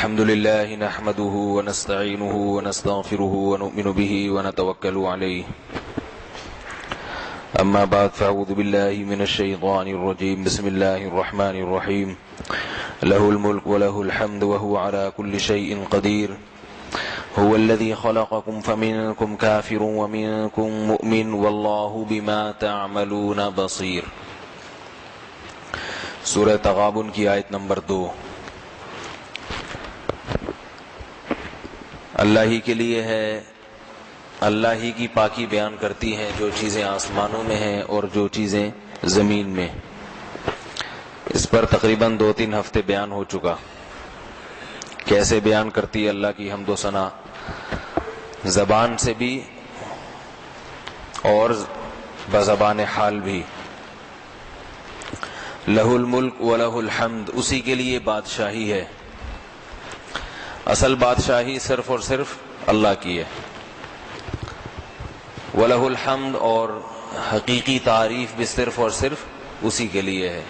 الحمد لله نحمده ونستعينه ونستغفره ونؤمن به ونتوكل عليه أما بعد فأعوذ بالله من الشيطان الرجيم بسم الله الرحمن الرحيم له الملك وله الحمد وهو على كل شيء قدير هو الذي خلقكم فمنكم كافر ومنكم مؤمن والله بما تعملون بصير. سورہ تغابن کی آیت نمبر 2. اللہ ہی کے لیے ہے، اللہ ہی کی پاکی بیان کرتی ہیں جو چیزیں آسمانوں میں ہیں اور جو چیزیں زمین میں. اس پر تقریباً 2-3 ہفتے بیان ہو چکا. کیسے بیان کرتی ہے اللہ کی حمد و ثنا، زبان سے بھی اور بزبان حال بھی. لہ الملک ولہ الحمد، اسی کے لیے بادشاہی ہے. اصل بادشاہی صرف اور صرف اللہ کی ہے. وَلَهُ الْحَمْدُ، اور حقیقی تعریف بھی صرف اور صرف اسی کے لیے ہے.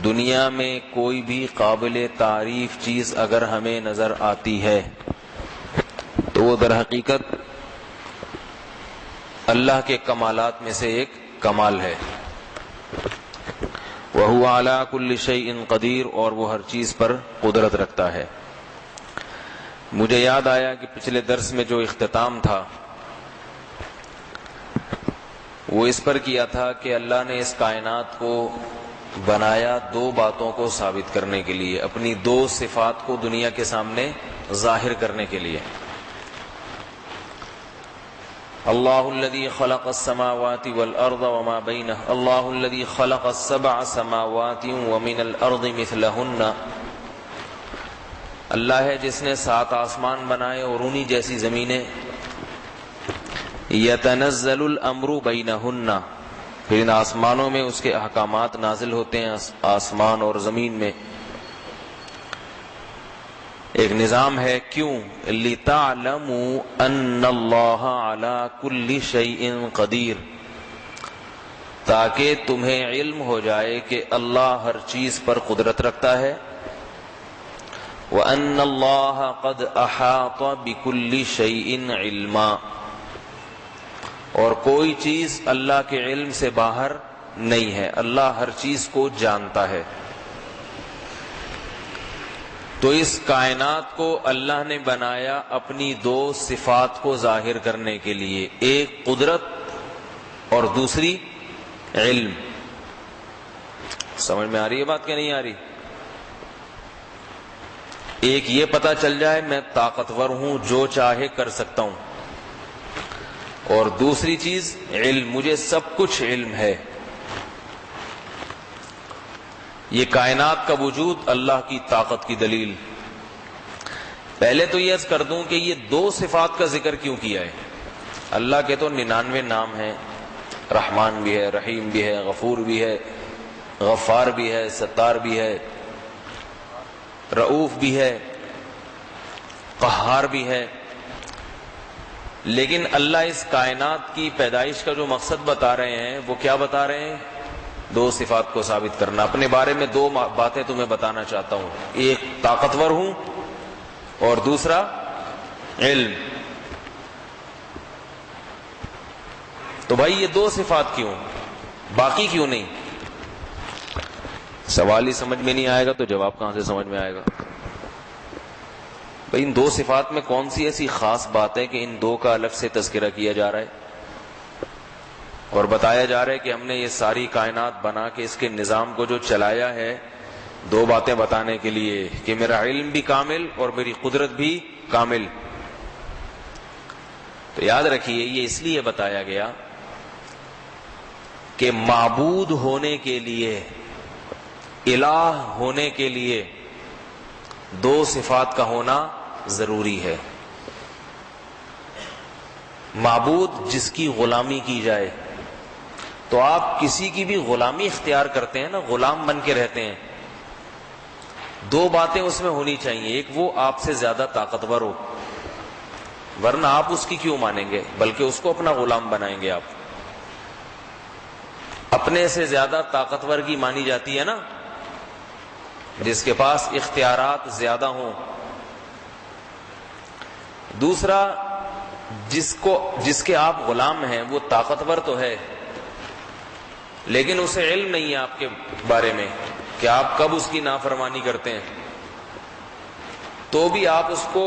دنیا میں کوئی بھی قابل تعریف چیز اگر ہمیں نظر آتی ہے تو وہ در حقیقت اللہ کے کمالات میں سے ایک کمال ہے. وَهُوَ عَلَى كُلِّ شَيْءٍ قَدِيرٌ، اور وہ ہر چیز پر قدرت رکھتا ہے. مجھے یاد آیا کہ پچھلے درس میں جو اختتام تھا وہ اس پر کیا تھا کہ اللہ نے اس کائنات کو بنایا 2 باتوں کو ثابت کرنے کے لیے، اپنی 2 صفات کو دنیا کے سامنے ظاہر کرنے کے لیے. اللہ الذی خلق السماوات والارض وما بینہ، اللہ الذی خلق السبع سماوات ومن الارض مثلہن، اللہ ہے جس نے 7 آسمان بنائے اور انہی جیسی زمینیں. یتنزل الامر بینہن، پھر ان آسمانوں میں اس کے احکامات نازل ہوتے ہیں، آسمان اور زمین میں ایک نظام ہے. کیوں؟ لِتَعْلَمُوا أَنَّ اللَّهَ عَلَى كُلِّ شَيْءٍ قَدِيرٌ، تاکہ تمہیں علم ہو جائے کہ اللہ ہر چیز پر قدرت رکھتا ہے. وَأَنَّ اللَّهَ قَدْ أَحَاطَ بِكُلِّ شَيْءٍ عِلْمًا، اور کوئی چیز اللہ کے علم سے باہر نہیں ہے، اللہ ہر چیز کو جانتا ہے. تو اس کائنات کو اللہ نے بنایا اپنی 2 صفات کو ظاہر کرنے کے لیے، ایک قدرت اور دوسری علم. سمجھ میں آ رہی ہے بات کہ نہیں آ رہی؟ ایک یہ پتہ چل جائے میں طاقتور ہوں، جو چاہے کر سکتا ہوں، اور دوسری چیز علم، مجھے سب کچھ علم ہے. یہ کائنات کا وجود اللہ کی طاقت کی دلیل. پہلے تو یہ عرض کر دوں کہ یہ 2 صفات کا ذکر کیوں کیا ہے. اللہ کے تو 99 نام ہیں، رحمان بھی ہے، رحیم بھی ہے، غفور بھی ہے، غفار بھی ہے، ستار بھی ہے، رؤوف بھی ہے، قہار بھی ہے. لیکن اللہ اس کائنات کی پیدائش کا جو مقصد بتا رہے ہیں وہ کیا بتا رہے ہیں؟ 2 صفات کو ثابت کرنا. اپنے بارے میں 2 باتیں تمہیں بتانا چاہتا ہوں، ایک طاقتور ہوں اور دوسرا علم. تو بھائی یہ 2 صفات کیوں، باقی کیوں نہیں؟ سوال ہی سمجھ میں نہیں آئے گا تو جواب کہاں سے سمجھ میں آئے گا؟ بھائی ان 2 صفات میں کون سی ایسی خاص بات ہے کہ ان 2 کا الگ سے تذکرہ کیا جا رہا ہے اور بتایا جا رہا ہے کہ ہم نے یہ ساری کائنات بنا کے اس کے نظام کو جو چلایا ہے 2 باتیں بتانے کے لیے کہ میرا علم بھی کامل اور میری قدرت بھی کامل. تو یاد رکھیے یہ اس لیے بتایا گیا کہ معبود ہونے کے لیے، الہ ہونے کے لیے 2 صفات کا ہونا ضروری ہے. معبود جس کی غلامی کی جائے، تو آپ کسی کی بھی غلامی اختیار کرتے ہیں نا، غلام بن کے رہتے ہیں، 2 باتیں اس میں ہونی چاہیے. ایک وہ آپ سے زیادہ طاقتور ہو، ورنہ آپ اس کی کیوں مانیں گے، بلکہ اس کو اپنا غلام بنائیں گے. آپ اپنے سے زیادہ طاقتور کی مانی جاتی ہے نا، جس کے پاس اختیارات زیادہ ہوں. دوسرا، جس کے آپ غلام ہیں وہ طاقتور تو ہے لیکن اسے علم نہیں ہے آپ کے بارے میں کہ آپ کب اس کی نافرمانی کرتے ہیں، تو بھی آپ اس کو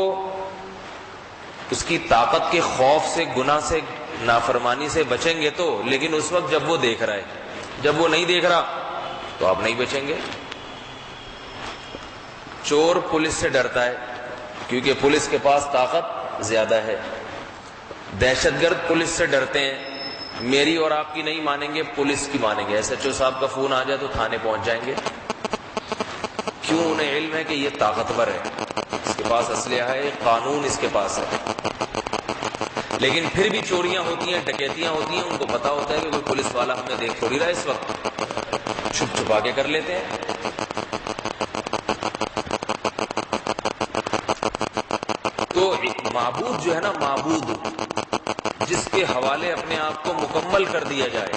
اس کی طاقت کے خوف سے، گناہ سے، نافرمانی سے بچیں گے تو، لیکن اس وقت جب وہ دیکھ رہا ہے. جب وہ نہیں دیکھ رہا تو آپ نہیں بچیں گے. چور پولیس سے ڈرتا ہے کیونکہ پولیس کے پاس طاقت زیادہ ہے. دہشت گرد پولیس سے ڈرتے ہیں، میری اور آپ کی نہیں مانیں گے، پولیس کی مانیں گے. ایس ایچ او صاحب کا فون آ جائے تو تھانے پہنچ جائیں گے. کیوں؟ انہیں علم ہے کہ یہ طاقتور ہے، اس کے پاس اسلحہ ہے، قانون اس کے پاس ہے. لیکن پھر بھی چوریاں ہوتی ہیں، ڈکیتیاں ہوتی ہیں، ان کو پتا ہوتا ہے کہ کوئی پولیس والا ہمیں دیکھ تھوڑی رہا ہے، اس وقت چھپ چھپا کے کر لیتے ہیں. تو معبود جو ہے نا، معبود جس کے حوالے اپنے آپ کو مکمل کر دیا جائے،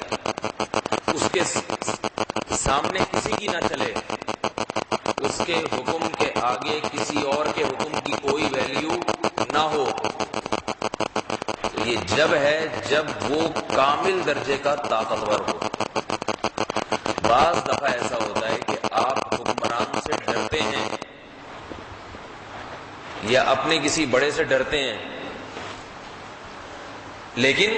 اس کے سامنے کسی کی نہ چلے، اس کے حکم کے آگے کسی اور کے حکم کی کوئی ویلیو نہ ہو، یہ جب ہے جب وہ کامل درجے کا طاقتور ہو. بعض دفعہ ایسا ہوتا ہے کہ آپ حکمران سے ڈرتے ہیں یا اپنے کسی بڑے سے ڈرتے ہیں، لیکن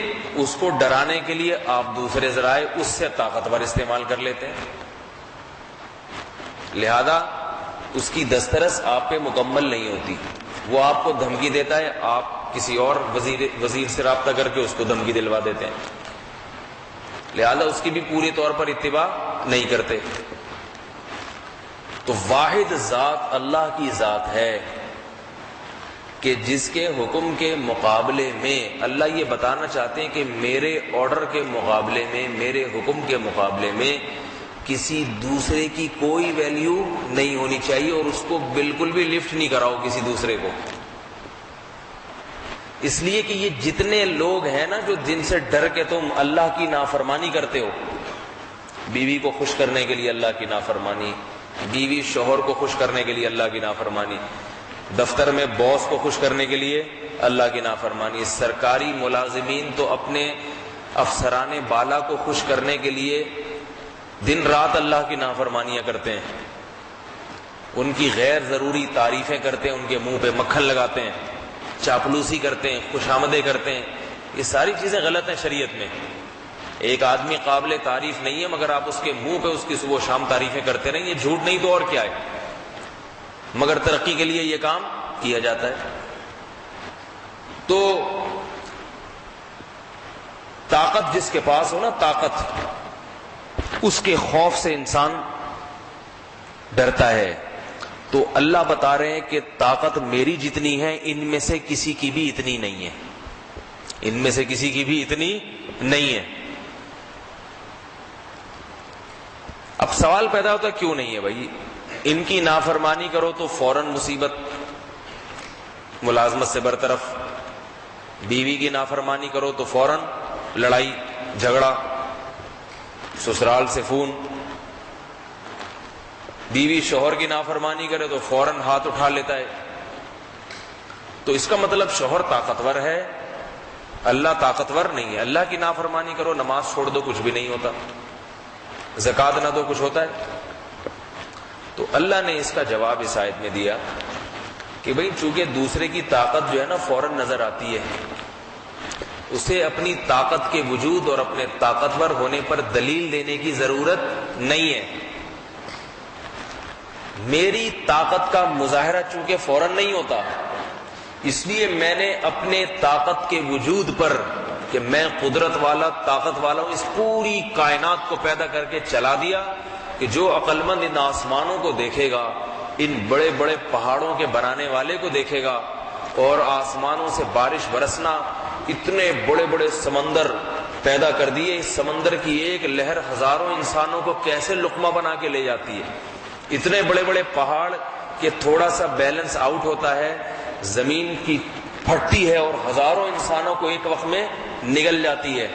اس کو ڈرانے کے لیے آپ دوسرے ذرائع اس سے طاقتور استعمال کر لیتے ہیں. لہذا اس کی دسترس آپ پہ مکمل نہیں ہوتی. وہ آپ کو دھمکی دیتا ہے، آپ کسی اور وزیر سے رابطہ کر کے اس کو دھمکی دلوا دیتے ہیں. لہذا اس کی بھی پوری طور پر اتباع نہیں کرتے. تو واحد ذات اللہ کی ذات ہے کہ جس کے حکم کے مقابلے میں اللہ یہ بتانا چاہتے ہیں کہ میرے آرڈر کے مقابلے میں، میرے حکم کے مقابلے میں کسی دوسرے کی کوئی ویلیو نہیں ہونی چاہیے، اور اس کو بالکل بھی لفٹ نہیں کراؤ کسی دوسرے کو. اس لیے کہ یہ جتنے لوگ ہیں نا جو جن سے ڈر کے تم اللہ کی نافرمانی کرتے ہو، بیوی کو خوش کرنے کے لیے اللہ کی نافرمانی، بیوی شوہر کو خوش کرنے کے لیے اللہ کی نافرمانی، دفتر میں باس کو خوش کرنے کے لیے اللہ کی نافرمانی، سرکاری ملازمین تو اپنے افسران بالا کو خوش کرنے کے لیے دن رات اللہ کی نافرمانیاں کرتے ہیں، ان کی غیر ضروری تعریفیں کرتے ہیں، ان کے منہ پہ مکھن لگاتے ہیں، چاپلوسی کرتے ہیں، خوشامدیں کرتے ہیں. یہ ساری چیزیں غلط ہیں شریعت میں. ایک آدمی قابل تعریف نہیں ہے مگر آپ اس کے منہ پہ اس کی صبح و شام تعریفیں کرتے رہیں، یہ جھوٹ نہیں تو اور کیا ہے، مگر ترقی کے لیے یہ کام کیا جاتا ہے. تو طاقت جس کے پاس ہو نا، طاقت، اس کے خوف سے انسان ڈرتا ہے. تو اللہ بتا رہے ہیں کہ طاقت میری جتنی ہے ان میں سے کسی کی بھی اتنی نہیں ہے، ان میں سے کسی کی بھی اتنی نہیں ہے. اب سوال پیدا ہوتا ہے کیوں نہیں ہے بھائی؟ ان کی نافرمانی کرو تو فوراً مصیبت، ملازمت سے برطرف، بیوی کی نافرمانی کرو تو فوراً لڑائی جھگڑا، سسرال سے فون، بیوی شوہر کی نافرمانی کرے تو فوراً ہاتھ اٹھا لیتا ہے. تو اس کا مطلب شوہر طاقتور ہے، اللہ طاقتور نہیں ہے. اللہ کی نافرمانی کرو، نماز چھوڑ دو، کچھ بھی نہیں ہوتا، زکوٰۃ نہ دو، کچھ ہوتا ہے. تو اللہ نے اس کا جواب اس آیت میں دیا کہ بھئی چونکہ دوسرے کی طاقت جو ہے نا فوراً نظر آتی ہے، اسے اپنی طاقت کے وجود اور اپنے طاقتور ہونے پر دلیل دینے کی ضرورت نہیں ہے. میری طاقت کا مظاہرہ چونکہ فوراً نہیں ہوتا، اس لیے میں نے اپنے طاقت کے وجود پر کہ میں قدرت والا، طاقت والا ہوں، اس پوری کائنات کو پیدا کر کے چلا دیا کہ جو عقل مند ان آسمانوں کو دیکھے گا، ان بڑے بڑے پہاڑوں کے بنانے والے کو دیکھے گا، اور آسمانوں سے بارش برسنا، اتنے بڑے بڑے سمندر پیدا کر دیے، اس سمندر کی ایک لہر ہزاروں انسانوں کو کیسے لقمہ بنا کے لے جاتی ہے. اتنے بڑے بڑے پہاڑ کہ تھوڑا سا بیلنس آؤٹ ہوتا ہے، زمین کی پھٹتی ہے اور ہزاروں انسانوں کو ایک وقت میں نگل جاتی ہے.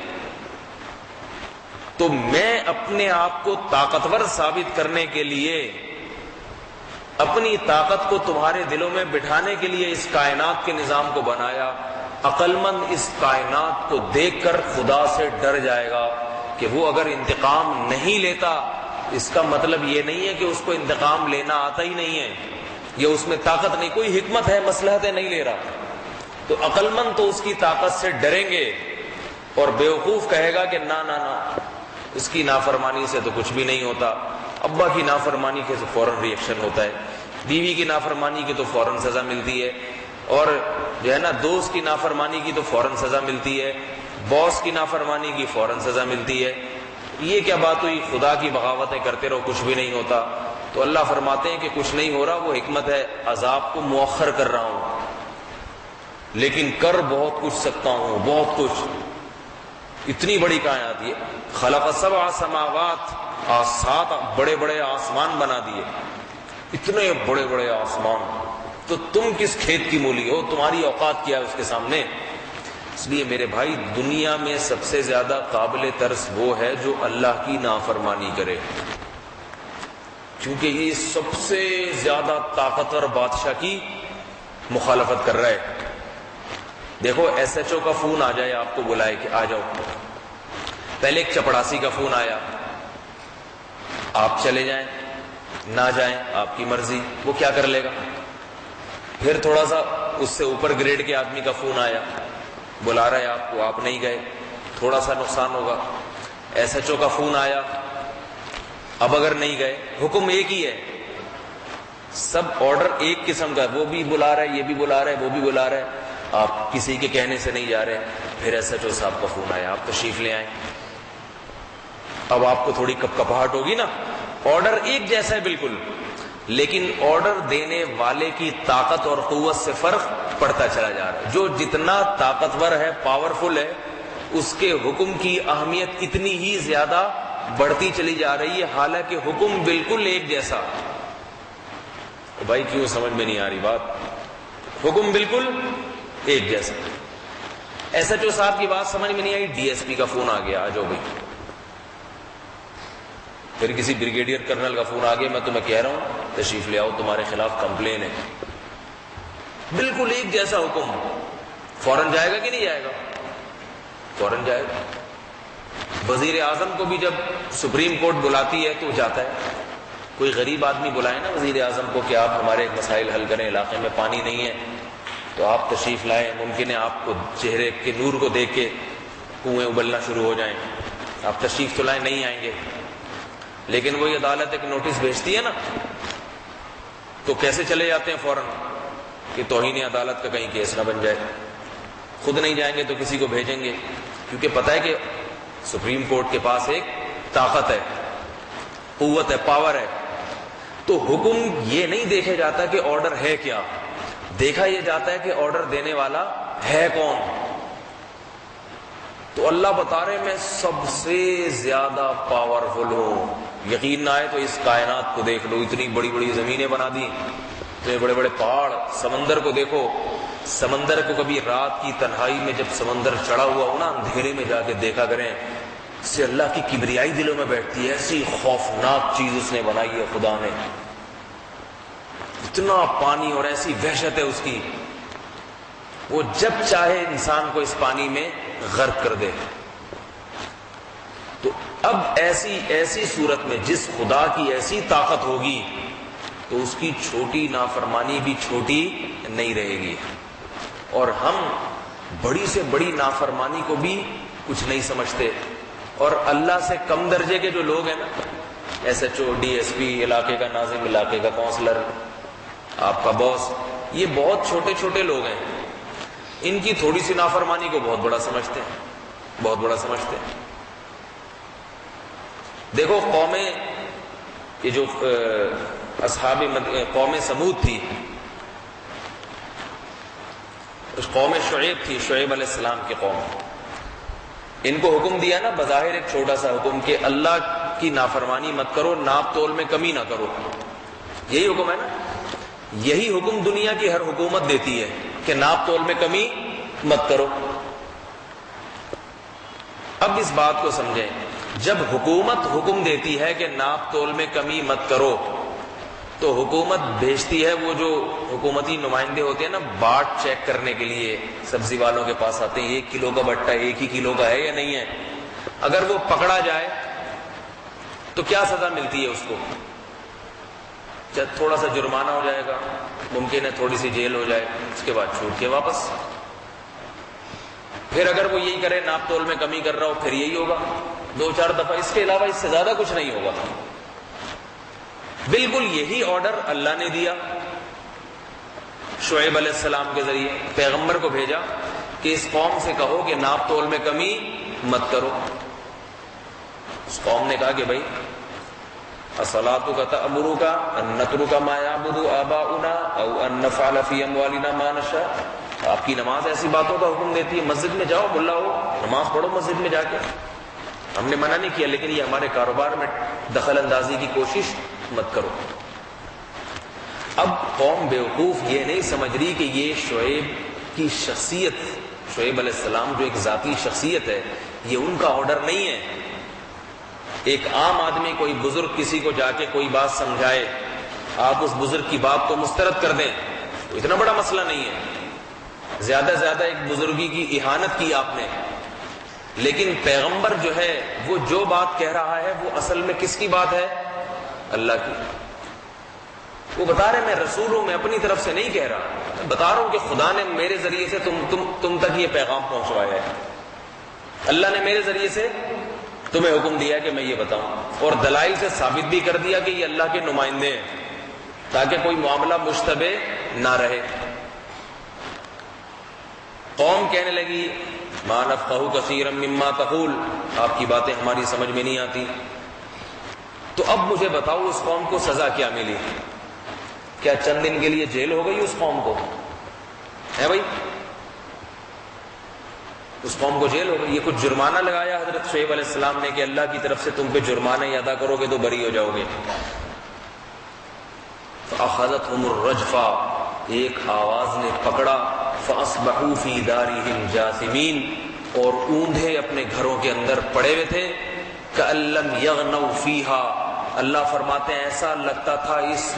تو میں اپنے آپ کو طاقتور ثابت کرنے کے لیے اپنی طاقت کو تمہارے دلوں میں بٹھانے کے لیے اس کائنات کے نظام کو بنایا. عقل مند اس کائنات کو دیکھ کر خدا سے ڈر جائے گا کہ وہ اگر انتقام نہیں لیتا، اس کا مطلب یہ نہیں ہے کہ اس کو انتقام لینا آتا ہی نہیں ہے یا اس میں طاقت نہیں، کوئی حکمت ہے، مصلحت ہے، نہیں لے رہا. تو عقل مند تو اس کی طاقت سے ڈریں گے، اور بیوقوف کہے گا کہ نہ نہ نہ، اس کی نافرمانی سے تو کچھ بھی نہیں ہوتا. ابا کی نافرمانی کے تو فوراً ری ایکشن ہوتا ہے، بیوی کی نافرمانی کی تو فوراً سزا ملتی ہے، اور جو ہے نا دوست کی نافرمانی کی تو فوراً سزا ملتی ہے، باس کی نافرمانی کی فوراً سزا ملتی ہے. یہ کیا بات ہوئی؟ خدا کی بغاوتیں کرتے رہو، کچھ بھی نہیں ہوتا. تو اللہ فرماتے ہیں کہ کچھ نہیں ہو رہا، وہ حکمت ہے، عذاب کو مؤخر کر رہا ہوں، لیکن کر بہت کچھ سکتا ہوں، بہت کچھ. اتنی بڑی کائنات یہ خلق سبع سماوات، 7 بڑے بڑے آسمان بنا دیے، اتنے بڑے بڑے آسمان. تو تم کس کھیت کی مولی ہو؟ تمہاری اوقات کیا ہے اس کے سامنے؟ اس لیے میرے بھائی، دنیا میں سب سے زیادہ قابل ترس وہ ہے جو اللہ کی نافرمانی کرے، کیونکہ یہ سب سے زیادہ طاقتور بادشاہ کی مخالفت کر رہا ہے. دیکھو ایس ایچ او کا فون آ جائے، آپ کو بلائے کہ آ جاؤ. پہلے ایک چپڑاسی کا فون آیا، آپ چلے جائیں نہ جائیں آپ کی مرضی، وہ کیا کر لے گا. پھر تھوڑا سا اس سے اوپر گریڈ کے آدمی کا فون آیا، بلا رہا ہے آپ کو، آپ نہیں گئے، تھوڑا سا نقصان ہوگا. ایس ایچ او کا فون آیا، اب اگر نہیں گئے، حکم ایک ہی ہے، سب آرڈر ایک قسم کا، وہ بھی بلا رہا ہے، یہ بھی بلا رہا ہے، وہ بھی بلا رہا ہے، آپ کسی کے کہنے سے نہیں جا رہے. پھر ایس ایچ او صاحب کا فون آیا، آپ تشریف لے آئیں. اب آپ کو تھوڑی کپکپاہٹ ہوگی نا، آرڈر ایک جیسا ہے بالکل، لیکن آرڈر دینے والے کی طاقت اور قوت سے فرق پڑتا چلا جا رہا ہے. جو جتنا طاقتور ہے، پاورفل ہے، اس کے حکم کی اہمیت اتنی ہی زیادہ بڑھتی چلی جا رہی ہے، حالانکہ حکم بالکل ایک جیسا. بھائی کیوں سمجھ میں نہیں آ رہی بات؟ حکم بالکل ایک جیسا. ایس ایچ او صاحب کی بات سمجھ میں نہیں آئی، ڈی ایس پی کا فون آ گیا، آ جاؤ بھائی. پھر کسی بریگیڈیئر کرنل کا فون آ گیا، میں تمہیں کہہ رہا ہوں تشریف لے آؤ، تمہارے خلاف کمپلین ہے. بالکل ایک جیسا حکم، فوراً جائے گا کہ نہیں جائے گا؟ فوراً جائے گا. وزیر اعظم کو بھی جب سپریم کورٹ بلاتی ہے تو جاتا ہے. کوئی غریب آدمی بلائے نا وزیر اعظم کو کہ آپ ہمارے مسائل حل کریں، علاقے میں پانی نہیں ہے، تو آپ تشریف لائیں. ممکن ہے آپ کو چہرے کے نور کو دیکھ کے کنویں ابلنا شروع ہو جائیں، آپ تشریف تو لائیں، نہیں آئیں گے. لیکن وہی عدالت ایک نوٹس بھیجتی ہے نا، تو کیسے چلے جاتے ہیں فوراً کہ توہین عدالت کا کہیں کیس نہ بن جائے. خود نہیں جائیں گے تو کسی کو بھیجیں گے، کیونکہ پتہ ہے کہ سپریم کورٹ کے پاس ایک طاقت ہے، قوت ہے، پاور ہے. تو حکم یہ نہیں دیکھا جاتا کہ آرڈر ہے کیا، دیکھا یہ جاتا ہے کہ آرڈر دینے والا ہے کون. تو اللہ بتا رہے میں سب سے زیادہ پاورفل ہوں. یقین نہ آئے تو اس کائنات کو دیکھ لو، اتنی بڑی بڑی زمینیں بنا دی، اتنے بڑے بڑے پہاڑ. سمندر کو دیکھو، سمندر کو کبھی رات کی تنہائی میں جب سمندر چڑھا ہوا ہو نا، اندھیرے میں جا کے دیکھا کریں، اس سے اللہ کی کبریائی دلوں میں بیٹھتی ہے. ایسی خوفناک چیز اس نے بنائی ہے خدا نے، اتنا پانی اور ایسی وحشت ہے اس کی، وہ جب چاہے انسان کو اس پانی میں غرق کر دے. تو اب ایسی صورت میں جس خدا کی ایسی طاقت ہوگی تو اس کی چھوٹی نافرمانی بھی چھوٹی نہیں رہے گی. اور ہم بڑی سے بڑی نافرمانی کو بھی کچھ نہیں سمجھتے. اور اللہ سے کم درجے کے جو لوگ ہیں نا، S H O, D S P, علاقے کا ناظم، علاقے کا کونسلر، آپ کا باس، یہ بہت چھوٹے چھوٹے لوگ ہیں. ان کی تھوڑی سی نافرمانی کو بہت بڑا سمجھتے ہیں، بہت بڑا سمجھتے ہیں. دیکھو قومیں، یہ جو اصحاب قوم سمود تھی، قوم شعیب تھی، شعیب علیہ السلام کی قوم، ان کو حکم دیا نا بظاہر ایک چھوٹا سا حکم کہ اللہ کی نافرمانی مت کرو، ناپ تول میں کمی نہ کرو. یہی حکم ہے نا، یہی حکم دنیا کی ہر حکومت دیتی ہے کہ ناپ تول میں کمی مت کرو. اب اس بات کو سمجھیں، جب حکومت حکم دیتی ہے کہ ناپ تول میں کمی مت کرو، تو حکومت بھیجتی ہے، وہ جو حکومتی نمائندے ہوتے ہیں نا، باٹ چیک کرنے کے لیے سبزی والوں کے پاس آتے ہیں، 1 کلو کا بٹا 1 ہی کلو کا ہے یا نہیں ہے. اگر وہ پکڑا جائے تو کیا سزا ملتی ہے اس کو؟ تھوڑا سا جرمانہ ہو جائے گا، ممکن ہے تھوڑی سی جیل ہو جائے، اس کے بعد چھوٹ کے واپس. پھر اگر وہ یہی کرے، ناپ تول میں کمی کر رہا ہو، پھر یہی ہوگا 2-4 دفعہ، اس کے علاوہ اس سے زیادہ کچھ نہیں ہوگا. بالکل یہی آرڈر اللہ نے دیا شعیب علیہ السلام کے ذریعے، پیغمبر کو بھیجا کہ اس قوم سے کہو کہ ناپ تول میں کمی مت کرو. اس قوم نے کہا کہ بھائی اصلاتک تأمرک ان نترک ما یعبد آباؤنا او ان نفعل فی اموالنا ما نشاء. آپ کی نماز ایسی باتوں کا حکم دیتی ہے، مسجد میں جاؤ، ملا ہو، نماز پڑھو مسجد میں جا کے. ہم نے منع نہیں کیا، لیکن یہ ہمارے کاروبار میں دخل اندازی کی کوشش مت کرو. اب قوم بیوقوف یہ نہیں سمجھ رہی کہ یہ شعیب کی شخصیت، شعیب علیہ السلام جو ایک ذاتی شخصیت ہے، یہ ان کا آرڈر نہیں ہے. ایک عام آدمی، کوئی بزرگ کسی کو جا کے کوئی بات سمجھائے، آپ اس بزرگ کی بات کو مسترد کر دیں تو اتنا بڑا مسئلہ نہیں ہے. زیادہ سے زیادہ ایک بزرگی کی اہانت کی آپ نے، لیکن پیغمبر جو ہے وہ جو بات کہہ رہا ہے وہ اصل میں کس کی بات ہے؟ اللہ کی. وہ بتا رہے میں رسول ہوں، میں اپنی طرف سے نہیں کہہ رہا، میں بتا رہا ہوں کہ خدا نے میرے ذریعے سے تم تک یہ پیغام پہنچوایا ہے. اللہ نے میرے ذریعے سے تمہیں حکم دیا کہ میں یہ بتاؤں، اور دلائل سے ثابت بھی کر دیا کہ یہ اللہ کے نمائندے ہیں، تاکہ کوئی معاملہ مشتبہ نہ رہے. قوم کہنے لگی ما نفقہ کثیرا مما تقول، آپ کی باتیں ہماری سمجھ میں نہیں آتی. تو اب مجھے بتاؤ اس قوم کو سزا کیا ملی؟ کیا چند دن کے لیے جیل ہو گئی اس قوم کو؟ ہے بھائی، اس قوم کو جیل ہو گئی. یہ کچھ جرمانہ لگایا حضرت شعیب علیہ السلام نے کہ اللہ کی طرف سے تم پہ جرمانہ ادا کرو گے تو بری ہو جاؤ گے. فأخذتهم الرجفہ، ایک آواز نے پکڑا، فأصبحوا فی دارہم جاثمین، اور اوندھے اپنے گھروں کے اندر پڑے ہوئے تھے. کأن لم یغنوا فیہا، اللہ فرماتے ہیں ایسا لگتا تھا اس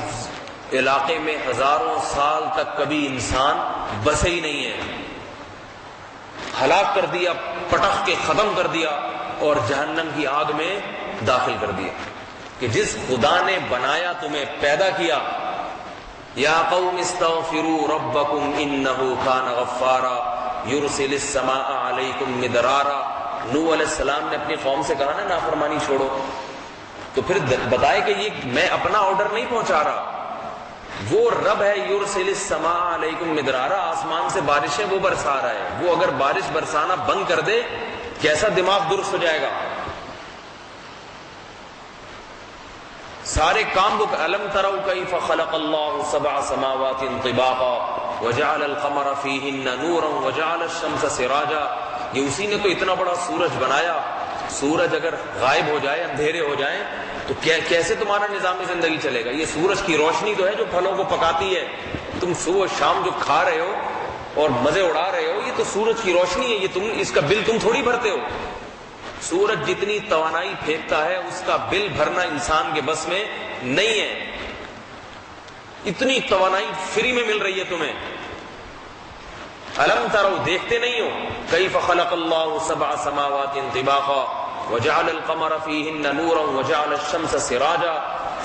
علاقے میں ہزاروں سال تک کبھی انسان بسے ہی نہیں ہے. ہلاک کر دیا، پٹخ کے ختم کر دیا، اور جہنم کی آگ میں داخل کر دیا. کہ جس خدا نے بنایا، تمہیں پیدا کیا، یا قوم استغفروا ربکم انہ کان غفارا یرسل السماء علیکم مدرارا. نوح علیہ السلام نے اپنی قوم سے کہا نا نافرمانی چھوڑو، تو پھر بتائے کہ یہ میں اپنا آرڈر نہیں پہنچا رہا، وہ رب ہے یرسل السماء علیکم مدرارا، آسمان سے بارشیں وہ برسا رہا ہے. وہ اگر بارش برسانا بند کر دے کیسا دماغ درست ہو جائے گا. سارے کام وہ الم تروا کیف خلق اللہ 7 سماوات طباقا وجعل القمر فیہن نورا وجعل الشمس سراجا. یہ اسی نے تو اتنا بڑا سورج بنایا. سورج اگر غائب ہو جائے، اندھیرے ہو جائیں تو کیسے تمہارا نظام زندگی چلے گا؟ یہ سورج کی روشنی تو ہے جو پھلوں کو پکاتی ہے. تم صبح شام جو کھا رہے ہو اور مزے اڑا رہے ہو، یہ تو سورج کی روشنی ہے. یہ اس کا بل تم تھوڑی بھرتے ہو. سورج جتنی توانائی پھینکتا ہے اس کا بل بھرنا انسان کے بس میں نہیں ہے. اتنی توانائی فری میں مل رہی ہے تمہیں. الم تروا، دیکھتے نہیں ہو، کیف خلق اللہ 7 سماوات طباقا وجعل القمر فیہن نورا وجعل الشمس سراجا.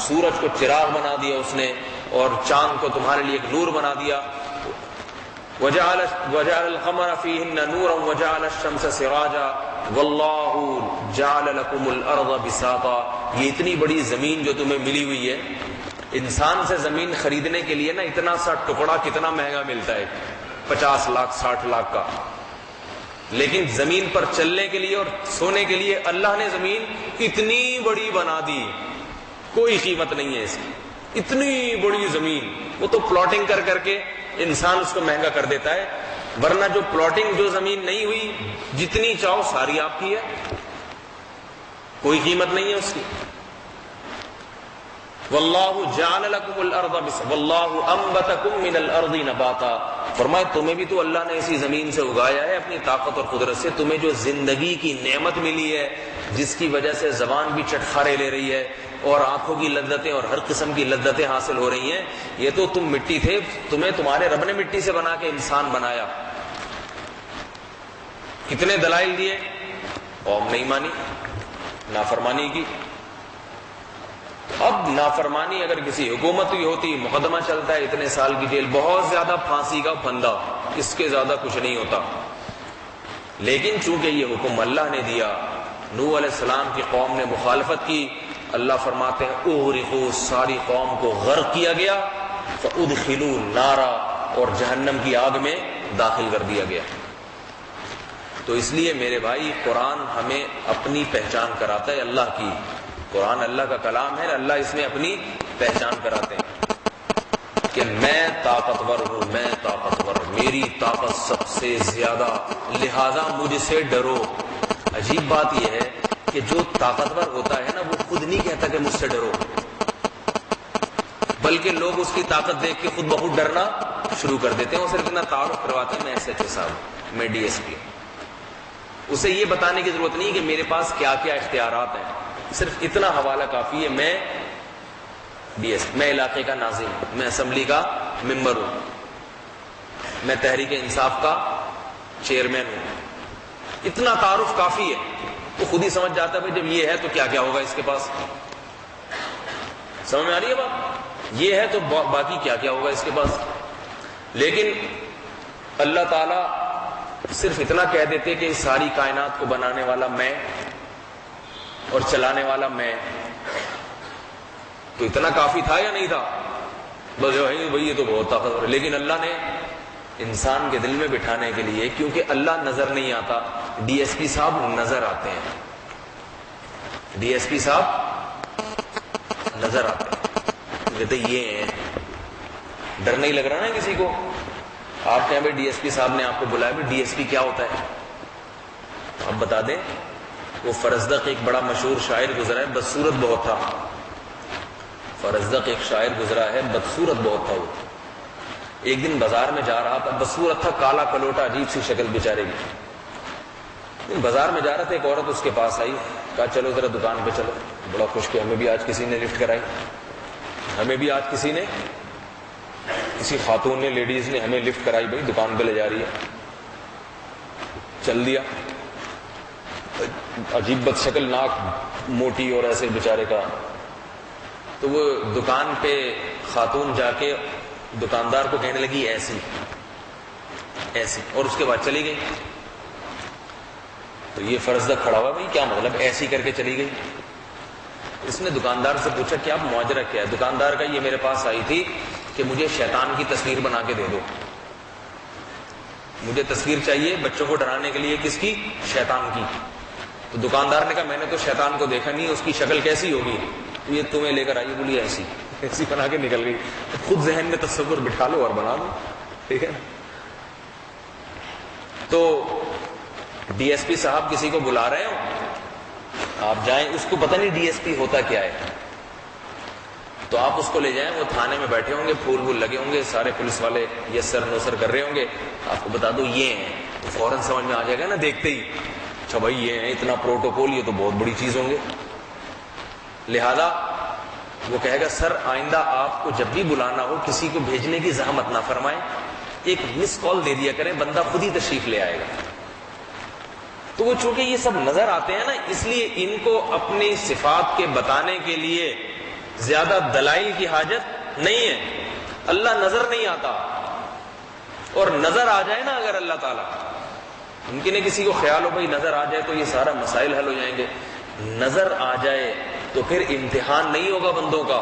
سورج کو چراغ بنا دیا اس نے، اور چاند کو تمہارے لیے ایک نور بنا دیا. وجعل القمر فیہن نورا وجعل الشمس سراجا واللہ جعل لکم الارض بساطا. یہ اتنی بڑی زمین جو تمہیں ملی ہوئی ہے، انسان سے زمین خریدنے کے لیے نا اتنا سا ٹکڑا کتنا مہنگا ملتا ہے، 50 لاکھ 60 لاکھ کا. لیکن زمین پر چلنے کے لیے اور سونے کے لیے اللہ نے زمین اتنی بڑی بنا دی، کوئی قیمت نہیں ہے اس کی. اتنی بڑی زمین، وہ تو پلاٹنگ کر کے انسان اس کو مہنگا کر دیتا ہے، ورنہ جو پلاٹنگ جو زمین نہیں ہوئی، جتنی چاہو ساری آپ کی ہے، کوئی قیمت نہیں ہے اس کی. واللہ جعل لکم الارض واللہ انبتکم من الارض نباتا. فرمائے تمہیں بھی تو اللہ نے اسی زمین سے اگایا ہے اپنی طاقت اور قدرت سے، تمہیں جو زندگی کی نعمت ملی ہے جس کی وجہ سے زبان بھی چٹخارے لے رہی ہے اور آنکھوں کی لذتیں اور ہر قسم کی لذتیں حاصل ہو رہی ہیں، یہ تو تم مٹی تھے، تمہیں تمہارے رب نے مٹی سے بنا کے انسان بنایا۔ کتنے دلائل دیے، قوم نہیں مانی، نافرمانی کی۔ اب نافرمانی اگر کسی حکومت کی ہوتی، مقدمہ چلتا ہے، اتنے سال کی جیل، بہت زیادہ پھانسی کا پھندا، اس کے زیادہ کچھ نہیں ہوتا۔ لیکن چونکہ یہ حکم اللہ نے دیا، نوح علیہ السلام کی قوم نے مخالفت کی، اللہ فرماتے ہیں اغرقوا، ساری قوم کو غرق کیا گیا، فادخلوا نارا، اور جہنم کی آگ میں داخل کر دیا گیا۔ تو اس لیے میرے بھائی قرآن ہمیں اپنی پہچان کراتا ہے اللہ کی، قرآن اللہ کا کلام ہے، اللہ اس میں اپنی پہچان کراتے ہیں کہ میں طاقتور ہوں، میں طاقتور، میری طاقت سب سے زیادہ، لہذا مجھ سے ڈرو۔ عجیب بات یہ ہے کہ جو طاقتور ہوتا ہے نا وہ خود نہیں کہتا کہ مجھ سے ڈرو، بلکہ لوگ اس کی طاقت دیکھ کے خود بخود ڈرنا شروع کر دیتے ہیں، اور صرف اتنا تعارف کرواتے ہیں میں ایس ایچ او صاحب، میں ڈی ایس پی ہوں۔ اسے یہ بتانے کی ضرورت نہیں کہ میرے پاس کیا کیا اختیارات ہیں، صرف اتنا حوالہ کافی ہے، میں ڈی ایس، میں علاقے کا ناظم ہوں، میں اسمبلی کا ممبر ہوں، میں تحریک انصاف کا چیئرمین ہوں، اتنا تعارف کافی ہے۔ وہ خود ہی سمجھ جاتا ہے جب یہ ہے تو کیا کیا ہوگا اس کے پاس، سمجھ میں آ رہی ہے بات، یہ ہے تو باقی کیا کیا ہوگا اس کے پاس۔ لیکن اللہ تعالی صرف اتنا کہہ دیتے کہ اس ساری کائنات کو بنانے والا میں اور چلانے والا میں، تو اتنا کافی تھا یا نہیں تھا؟ بس بھائی یہ تو بہت طاقتور ہے۔ لیکن اللہ نے انسان کے دل میں بٹھانے کے لیے، کیونکہ اللہ نظر نہیں آتا، ڈی ایس پی صاحب نظر آتے ہیں، ڈی ایس پی صاحب نظر آتے ہیں، کہتے یہ ہیں، ڈر نہیں لگ رہا نا کسی کو؟ آپ کہیں بھائی ڈی ایس پی صاحب نے آپ کو بلایا، ڈی ایس پی کیا ہوتا ہے آپ بتا دیں؟ وہ فرزدق ایک بڑا مشہور شاعر گزرا ہے، بدصورت بہت تھا، فرزدق ایک شاعر گزرا ہے، بدصورت بہت تھا۔ وہ ایک دن بازار میں جا رہا تھا، بدصورت تھا، کالا کلوٹا، عجیب سی شکل بیچارے کی۔ بازار میں جا رہا تھا، ایک عورت اس کے پاس آئی، کہا چلو ذرا دکان پہ چلو، بڑا خوش کہ ہمیں بھی آج کسی نے لفٹ کرائی، ہمیں بھی آج کسی خاتون نے، لیڈیز نے ہمیں لفٹ کرائی، بھائی دکان پہ لے جا رہی ہے۔ چل دیا، عجیب بد شکل، ناک موٹی اور ایسے بیچارے کا۔ تو وہ دکان پہ خاتون جا کے دکاندار کو کہنے لگی ایسی ایسی، اور اس کے بعد چلی گئی۔ تو یہ فرزدق کھڑا ہوا، بھائی کیا مطلب ایسی کر کے چلی گئی؟ اس نے دکاندار سے پوچھا کہ آپ معاجرہ کیا ہے؟ دکاندار کا یہ میرے پاس آئی تھی کہ مجھے شیطان کی تصویر بنا کے دے دو، مجھے تصویر چاہیے بچوں کو ڈرانے کے لیے، کس کی؟ شیطان کی۔ تو دکاندار نے کہا میں نے تو شیطان کو دیکھا نہیں، اس کی شکل کیسی ہوگی؟ یہ تمہیں لے کر آئیے، بولی ایسی ایسی بنا کے نکل گئی۔ خود ذہن میں تصور بٹھا لو اور بنا دو، ٹھیک ہے نا؟ تو ڈی ایس پی صاحب کسی کو بلا رہے ہو، آپ جائیں، اس کو پتہ نہیں ڈی ایس پی ہوتا کیا ہے، تو آپ اس کو لے جائیں، وہ تھانے میں بیٹھے ہوں گے، پھول لگے ہوں گے، سارے پولیس والے یس سر نو سر کر رہے ہوں گے، آپ کو بتا دو یہ ہیں، تو فوراً سمجھ میں آ جائے گا نا دیکھتے ہی، اچھا بھائی یہ ہیں، اتنا پروٹوکول، یہ تو بہت بڑی چیز ہوں گے۔ لہذا وہ کہے گا سر آئندہ آپ کو جب بھی بلانا ہو کسی کو بھیجنے کی زحمت نہ فرمائیں، ایک مس کال دے دیا کریں، بندہ خود ہی تشریف لے آئے گا۔ تو وہ چونکہ یہ سب نظر آتے ہیں نا، اس لیے ان کو اپنی صفات کے بتانے کے لیے زیادہ دلائل کی حاجت نہیں ہے۔ اللہ نظر نہیں آتا، اور نظر آ جائے نا اگر اللہ تعالیٰ، ممکن ہے کسی کو خیال ہو بھائی نظر آ جائے تو یہ سارا مسائل حل ہو جائیں گے، نظر آ جائے تو پھر امتحان نہیں ہوگا بندوں کا،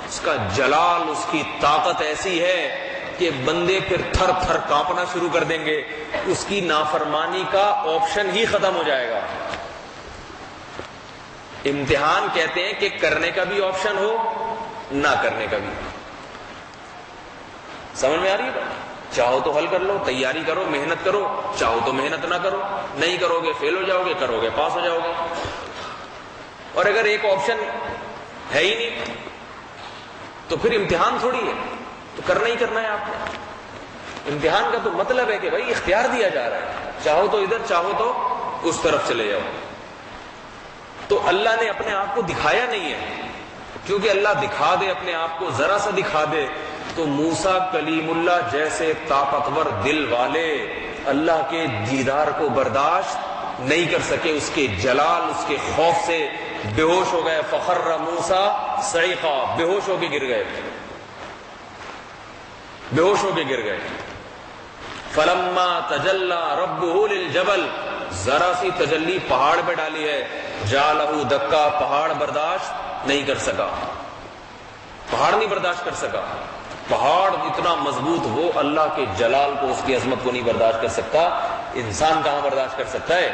اس کا جلال، اس کی طاقت ایسی ہے کہ بندے پھر تھر تھر کانپنا شروع کر دیں گے، اس کی نافرمانی کا آپشن ہی ختم ہو جائے گا۔ امتحان کہتے ہیں کہ کرنے کا بھی آپشن ہو، نہ کرنے کا بھی۔ سمجھ میں آ رہی ہے؟ چاہو تو حل کر لو، تیاری کرو، محنت کرو، چاہو تو محنت نہ کرو، نہیں کرو گے فیل ہو جاؤ گے، کرو گے پاس ہو جاؤ گے۔ اور اگر ایک آپشن ہے ہی نہیں تو پھر امتحان تھوڑی ہے، تو کرنا ہی کرنا ہے آپ نے۔ امتحان کا تو مطلب ہے کہ بھائی اختیار دیا جا رہا ہے، چاہو تو ادھر، چاہو تو اس طرف چلے جاؤ. تو اللہ نے اپنے آپ کو دکھایا نہیں ہے، کیونکہ اللہ دکھا دے اپنے آپ کو، ذرا سا دکھا دے تو موسیٰ کلیم اللہ جیسے طاقتور دل والے اللہ کے دیدار کو برداشت نہیں کر سکے، اس کے جلال، اس کے خوف سے بے ہوش ہو گئے. فخر موسیٰ صعقا، بے ہوش ہو کے گر گئے، بے ہوش ہو کے گر گئے. فلما تجلی ربہ للجبل، ذرا سی تجلی پہاڑ پہ ڈالی ہے، جعلہ دکا، پہاڑ برداشت نہیں کر سکا، پہاڑ نہیں برداشت کر سکا. پہاڑ اتنا مضبوط، وہ اللہ کے جلال کو، اس کی عظمت کو نہیں برداشت کر سکتا، انسان کہاں برداشت کر سکتا ہے؟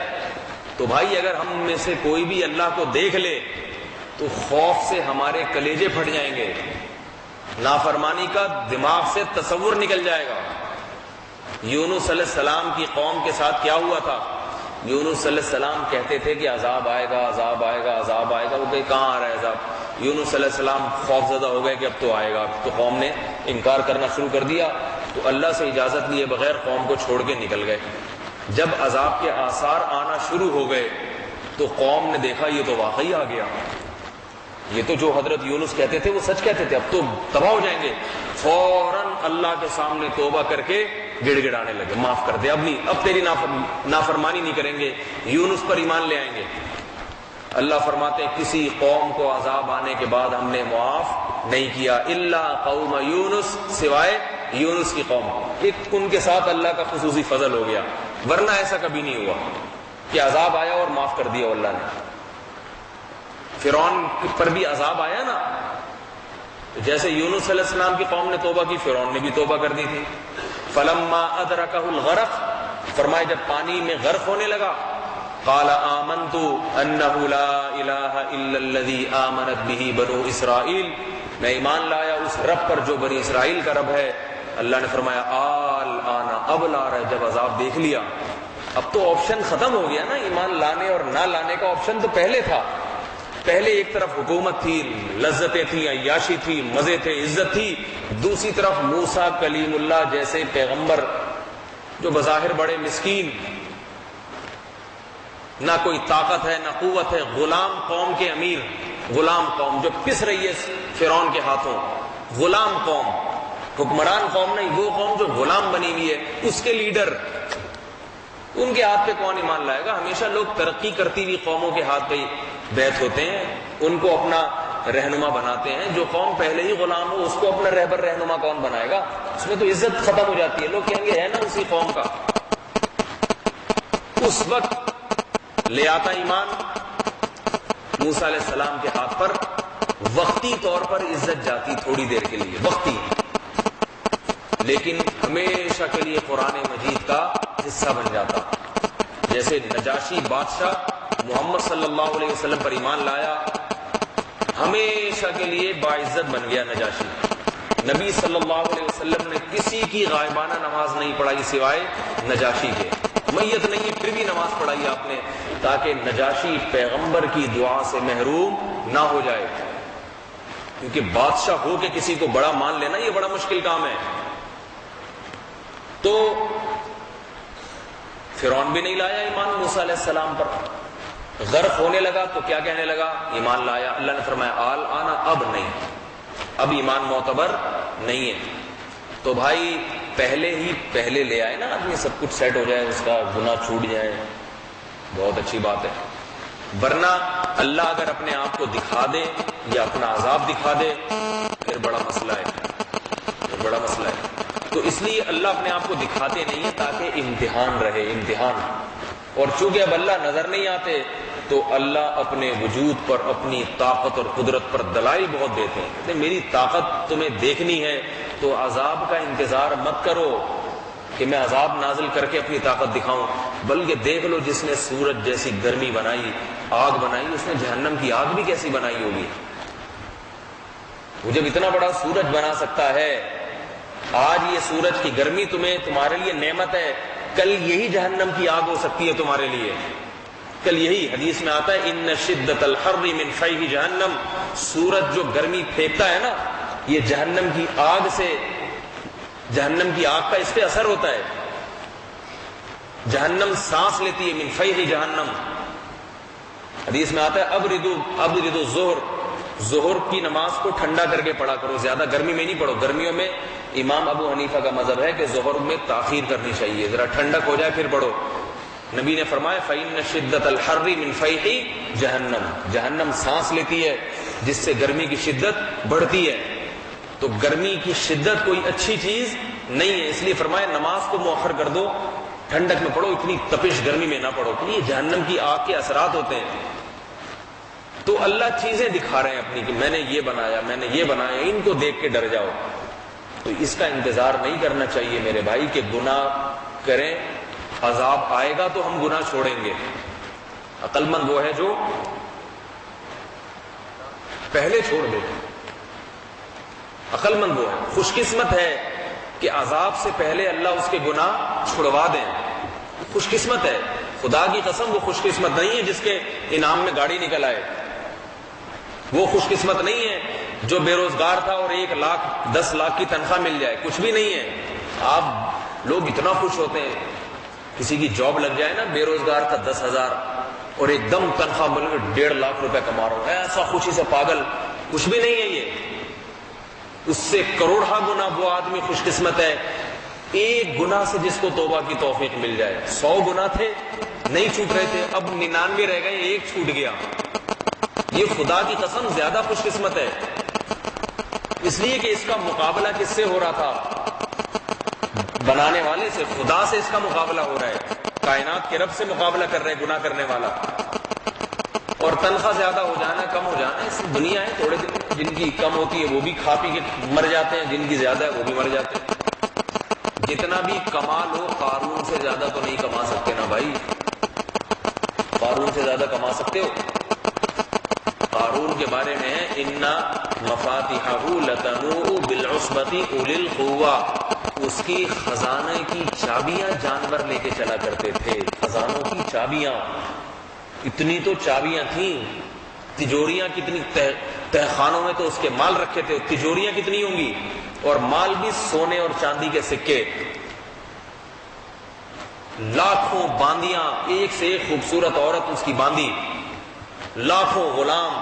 تو بھائی اگر ہم میں سے کوئی بھی اللہ کو دیکھ لے تو خوف سے ہمارے کلیجے پھٹ جائیں گے، نافرمانی کا دماغ سے تصور نکل جائے گا. یونس علیہ السلام کی قوم کے ساتھ کیا ہوا تھا؟ یونس علیہ السلام کہتے تھے کہ عذاب آئے گا، عذاب آئے گا، عذاب آئے گا. وہ کہ کہاں آ رہا ہے عذاب؟ یونس علیہ السلام خوف زدہ ہو گئے کہ اب تو آئے گا. تو قوم نے انکار کرنا شروع کر دیا، تو اللہ سے اجازت لیے بغیر قوم کو چھوڑ کے نکل گئے. جب عذاب کے آثار آنا شروع ہو گئے تو قوم نے دیکھا یہ تو واقعی آ گیا، یہ تو جو حضرت یونس کہتے تھے وہ سچ کہتے تھے، اب تو تباہ ہو جائیں گے. فوراً اللہ کے سامنے توبہ کر کے گڑ گڑانے لگے، معاف کر دے، اب نہیں، اب تیری نافرمانی نہیں کریں گے، یونس پر ایمان لے آئیں گے. اللہ فرماتے ہیں کسی قوم کو عذاب آنے کے بعد ہم نے معاف نہیں کیا، الا قوم یونس، سوائے یونس کی قوم. ایک ان کے ساتھ اللہ کا خصوصی فضل ہو گیا، ورنہ ایسا کبھی نہیں ہوا کہ عذاب آیا اور معاف کر دیا اللہ نے. فرعون پر بھی عذاب آیا نا، جیسے یونس علیہ السلام کی قوم نے توبہ کی، فرعون نے بھی توبہ کر دی تھی. فلما ادرکہ الغرق، فرمائے جب پانی میں غرق ہونے لگا، قال آمنت انہ لا الہ الا الذی آمنت بہ بنو اسرائیل، میں ایمان لایا اس رب پر جو بنی اسرائیل کا رب ہے. اللہ نے فرمایا آن، اب لا رہا ہے. جب عذاب دیکھ لیا اب تو آپشن ختم ہو گیا نا، ایمان لانے اور نہ لانے کا آپشن تو پہلے تھا. پہلے ایک طرف حکومت تھی، لذتیں تھیں، عیاشی تھی، مزے تھے، عزت تھی، دوسری طرف موسیٰ کلیم اللہ جیسے پیغمبر جو بظاہر بڑے مسکین، نہ کوئی طاقت ہے نہ قوت ہے، غلام قوم کے امیر، غلام قوم جو پس رہی ہے فرعون کے ہاتھوں، غلام قوم، حکمران قوم نہیں، وہ قوم جو غلام بنی ہوئی ہے، اس کے لیڈر، ان کے ہاتھ پہ کون ایمان لائے گا؟ ہمیشہ لوگ ترقی کرتی ہوئی قوموں کے ہاتھ پہ بیعت ہوتے ہیں، ان کو اپنا رہنما بناتے ہیں. جو قوم پہلے ہی غلام ہو اس کو اپنا رہبر رہنما کون بنائے گا؟ اس میں تو عزت ختم ہو جاتی ہے، لوگ کہیں گے ہے نا اسی قوم کا. اس وقت لے آتا ایمان موسیٰ علیہ السلام کے ہاتھ پر، وقتی طور پر عزت جاتی تھوڑی دیر کے لیے، وقتی، لیکن ہمیشہ کے لیے قرآن مجید کا حصہ بن جاتا. جیسے نجاشی بادشاہ محمد صلی اللہ علیہ وسلم پر ایمان لایا، ہمیشہ کے لیے باعزت بن گیا نجاشی. نبی صلی اللہ علیہ وسلم نے کسی کی غائبانہ نماز نہیں پڑھائی سوائے نجاشی کے، میت نہیں ہے پھر بھی نماز پڑھائی آپ نے، تاکہ نجاشی پیغمبر کی دعا سے محروم نہ ہو جائے. کیونکہ بادشاہ ہو کے کسی کو بڑا مان لینا یہ بڑا مشکل کام ہے. تو فرعون بھی نہیں لایا ایمان موسیٰ علیہ السلام پر. غرق ہونے لگا تو کیا کہنے لگا؟ ایمان لایا. اللہ نے فرمایا آل آنا، اب نہیں، اب ایمان معتبر نہیں ہے. تو بھائی پہلے لے آئے نا آدمی، سب کچھ سیٹ ہو جائے، اس کا گناہ چھوٹ جائے، بہت اچھی بات ہے. ورنہ اللہ اگر اپنے آپ کو دکھا دے یا اپنا عذاب دکھا دے پھر بڑا مسئلہ ہے، بڑا مسئلہ ہے. تو اس لیے اللہ اپنے آپ کو دکھاتے نہیں ہے تاکہ امتحان رہے، امتحان. اور چونکہ اب اللہ نظر نہیں آتے تو اللہ اپنے وجود پر، اپنی طاقت اور قدرت پر دلائل بہت دیتے ہیں. کہتے ہیں میری طاقت تمہیں دیکھنی ہے تو عذاب کا انتظار مت کرو کہ میں عذاب نازل کر کے اپنی طاقت دکھاؤں، بلکہ دیکھ لو جس نے سورج جیسی گرمی بنائی، آگ بنائی، اس نے جہنم کی آگ بھی کیسی بنائی ہوگی. وہ جب اتنا بڑا سورج بنا سکتا ہے، آج یہ سورج کی گرمی تمہارے لیے نعمت ہے، کل یہی جہنم کی آگ ہو سکتی ہے تمہارے لیے. کل یہی حدیث میں آتا ہے ان شدت الحر من فیہ جہنم، سورج جو گرمی پھینکتا ہے نا، یہ جہنم کی آگ سے جہنم کی آگ کا اس پہ اثر ہوتا ہے. جہنم سانس لیتی ہے، من فیح جہنم. حدیث میں آتا ہے ابردو ظہر کی نماز کو ٹھنڈا کر کے پڑھا کرو، زیادہ گرمی میں نہیں پڑھو. گرمیوں میں امام ابو حنیفہ کا مذہب ہے کہ ظہر میں تاخیر کرنی چاہیے، ذرا ٹھنڈک ہو جائے پھر پڑھو. نبی نے فرمایا فَإِنَّ شِدَّةَ الْحَرِّ مِنْ فَيْحِ جہنم. جہنم سانس لیتی ہے جس سے گرمی کی شدت بڑھتی ہے. تو گرمی کی شدت کوئی اچھی چیز نہیں ہے، اس لیے فرمایا نماز کو مؤخر کر دو، ٹھنڈک میں پڑھو، اتنی تپش گرمی میں نہ پڑھو. یہ جہنم کی آگ کے اثرات ہوتے ہیں. تو اللہ چیزیں دکھا رہے ہیں اپنی کہ میں نے یہ بنایا، میں نے یہ بنایا، ان کو دیکھ کے ڈر جاؤ. تو اس کا انتظار نہیں کرنا چاہیے میرے بھائی کہ گناہ کریں، عذاب آئے گا تو ہم گناہ چھوڑیں گے. عقل مند وہ ہے جو پہلے چھوڑ دے. عقل مند وہ ہے، خوش قسمت ہے کہ عذاب سے پہلے اللہ اس کے گناہ چھڑوا دیں. خوش قسمت ہے، خدا کی قسم وہ خوش قسمت نہیں ہے جس کے انعام میں گاڑی نکل آئے. وہ خوش قسمت نہیں ہے جو بے روزگار تھا اور 1 لاکھ 10 لاکھ کی تنخواہ مل جائے، کچھ بھی نہیں ہے. آپ لوگ اتنا خوش ہوتے ہیں کسی کی جاب لگ جائے نا، بے روزگار تھا 10,000 اور ایک دم تنخواہ مل گئی 1.5 لاکھ روپے کما رہا ہوں، ایسا خوشی سے پاگل. کچھ بھی نہیں ہے یہ، اس سے کروڑہ گنا وہ آدمی خوش قسمت ہے. ایک گناہ سے جس کو توبہ کی توفیق مل جائے. 100 گناہ تھے نہیں چھوٹ رہے تھے، اب 99 رہ گئے، ایک چھوٹ گیا. یہ خدا کی قسم زیادہ خوش قسمت ہے، اس لیے کہ اس کا مقابلہ کس سے ہو رہا تھا؟ بنانے والے سے، خدا سے اس کا مقابلہ ہو رہا ہے. کائنات کے رب سے مقابلہ کر رہے گناہ کرنے والا. اور تنخواہ زیادہ ہو جانا کم ہو جانا اس دنیا ہے. تھوڑے دن جن کی کم ہوتی ہے وہ بھی کھا پی کے مر جاتے ہیں، جن کی زیادہ ہے وہ بھی مر جاتے ہیں. جتنا بھی کما لو قارون سے زیادہ تو نہیں کما سکتے نا بھائی. قارون سے زیادہ کما سکتے ہو؟ قارون کے بارے میں ہے اِنَّ مَفَاتِحَهُ لَتَنُوءُ بِالْعُصْبَةِ أُولِي الْقُوَّةِ. اس کی خزانے کی چابیاں جانور لے کے چلا کرتے تھے. خزانوں کی چابیاں، اتنی تو چابیاں تھیں. تجوریاں کتنی، تہخانوں میں تو اس کے مال رکھے تھے، تجوریاں کتنی ہوں گی. اور مال بھی سونے اور چاندی کے سکے. لاکھوں باندیاں، ایک سے ایک خوبصورت عورت اس کی باندی، لاکھوں غلام.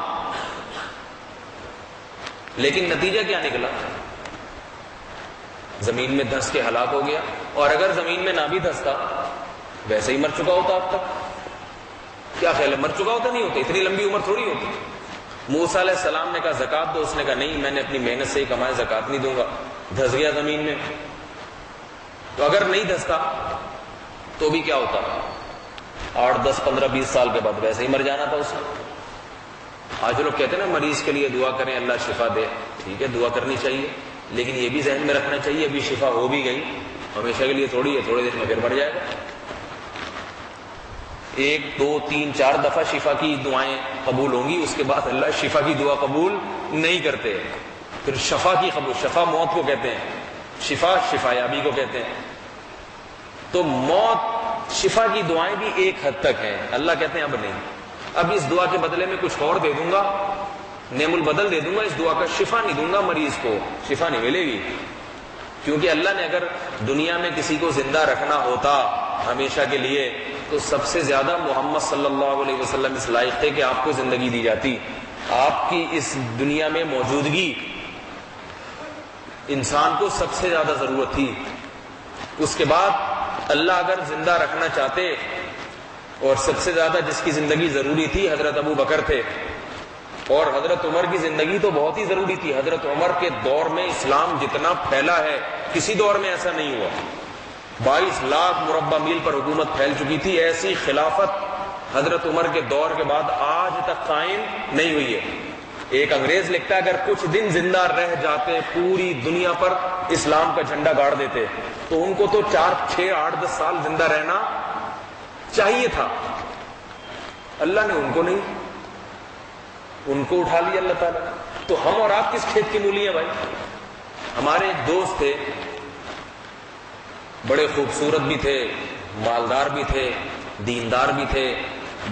لیکن نتیجہ کیا نکلا؟ زمین میں دھنس کے ہلاک ہو گیا. اور اگر زمین میں نہ بھی دھنستا ویسے ہی مر چکا ہوتا اب تک. کیا خیال ہے، مر چکا ہوتا؟ نہیں ہوتا، اتنی لمبی عمر تھوڑی ہوتی. موسیٰ علیہ السلام نے کہا زکات دو، اس نے کہا نہیں، میں نے اپنی محنت سے ہی کمائے، زکات نہیں دوں گا. دھس گیا زمین میں. تو اگر نہیں دھستا تو بھی کیا ہوتا؟ 8 10 15 20 سال کے بعد ویسے ہی مر جانا تھا اسے. آج لوگ کہتے ہیں نا مریض کے لیے دعا کریں اللہ شفا دے. ٹھیک ہے، دعا کرنی چاہیے، لیکن یہ بھی ذہن میں رکھنا چاہیے ابھی شفا ہو بھی گئی، ہمیشہ کے لیے تھوڑی ہے، تھوڑے دن میں پھر مر جائے گا. 1 2 3 4 دفعہ شفا کی دعائیں قبول ہوں گی، اس کے بعد اللہ شفا کی دعا قبول نہیں کرتے. پھر شفا کی قبول، شفا موت کو کہتے ہیں، شفا شفا یابی کو کہتے ہیں. تو موت شفا کی دعائیں بھی ایک حد تک ہیں. اللہ کہتے ہیں اب نہیں، اب اس دعا کے بدلے میں کچھ اور دے دوں گا، نعم البدل دے دوں گا اس دعا کا. شفا نہیں دوں گا، مریض کو شفا نہیں ملے گی. کیونکہ اللہ نے اگر دنیا میں کسی کو زندہ رکھنا ہوتا ہمیشہ کے لیے تو سب سے زیادہ محمد صلی اللہ علیہ وسلم اس لائق تھے کہ آپ کو زندگی دی جاتی. آپ کی اس دنیا میں موجودگی انسان کو سب سے زیادہ ضرورت تھی. اس کے بعد اللہ اگر زندہ رکھنا چاہتے، اور سب سے زیادہ جس کی زندگی ضروری تھی حضرت ابو بکر تھے، اور حضرت عمر کی زندگی تو بہت ہی ضروری تھی. حضرت عمر کے دور میں اسلام جتنا پھیلا ہے کسی دور میں ایسا نہیں ہوا. 22 لاکھ مربع میل پر حکومت پھیل چکی تھی. ایسی خلافت حضرت عمر کے دور کے بعد آج تک قائم نہیں ہوئی ہے. ایک انگریز لکھتا ہے اگر کچھ دن زندہ رہ جاتے پوری دنیا پر اسلام کا جھنڈا گاڑ دیتے. تو ان کو تو 4 6 8 10 سال زندہ رہنا چاہیے تھا. اللہ نے ان کو نہیں، ان کو اٹھا لیا اللہ تعالیٰ. تو ہم اور آپ کس کھیت کی مولی ہیں بھائی؟ ہمارے ایک دوست تھے، بڑے خوبصورت بھی تھے، مالدار بھی تھے، دیندار بھی تھے،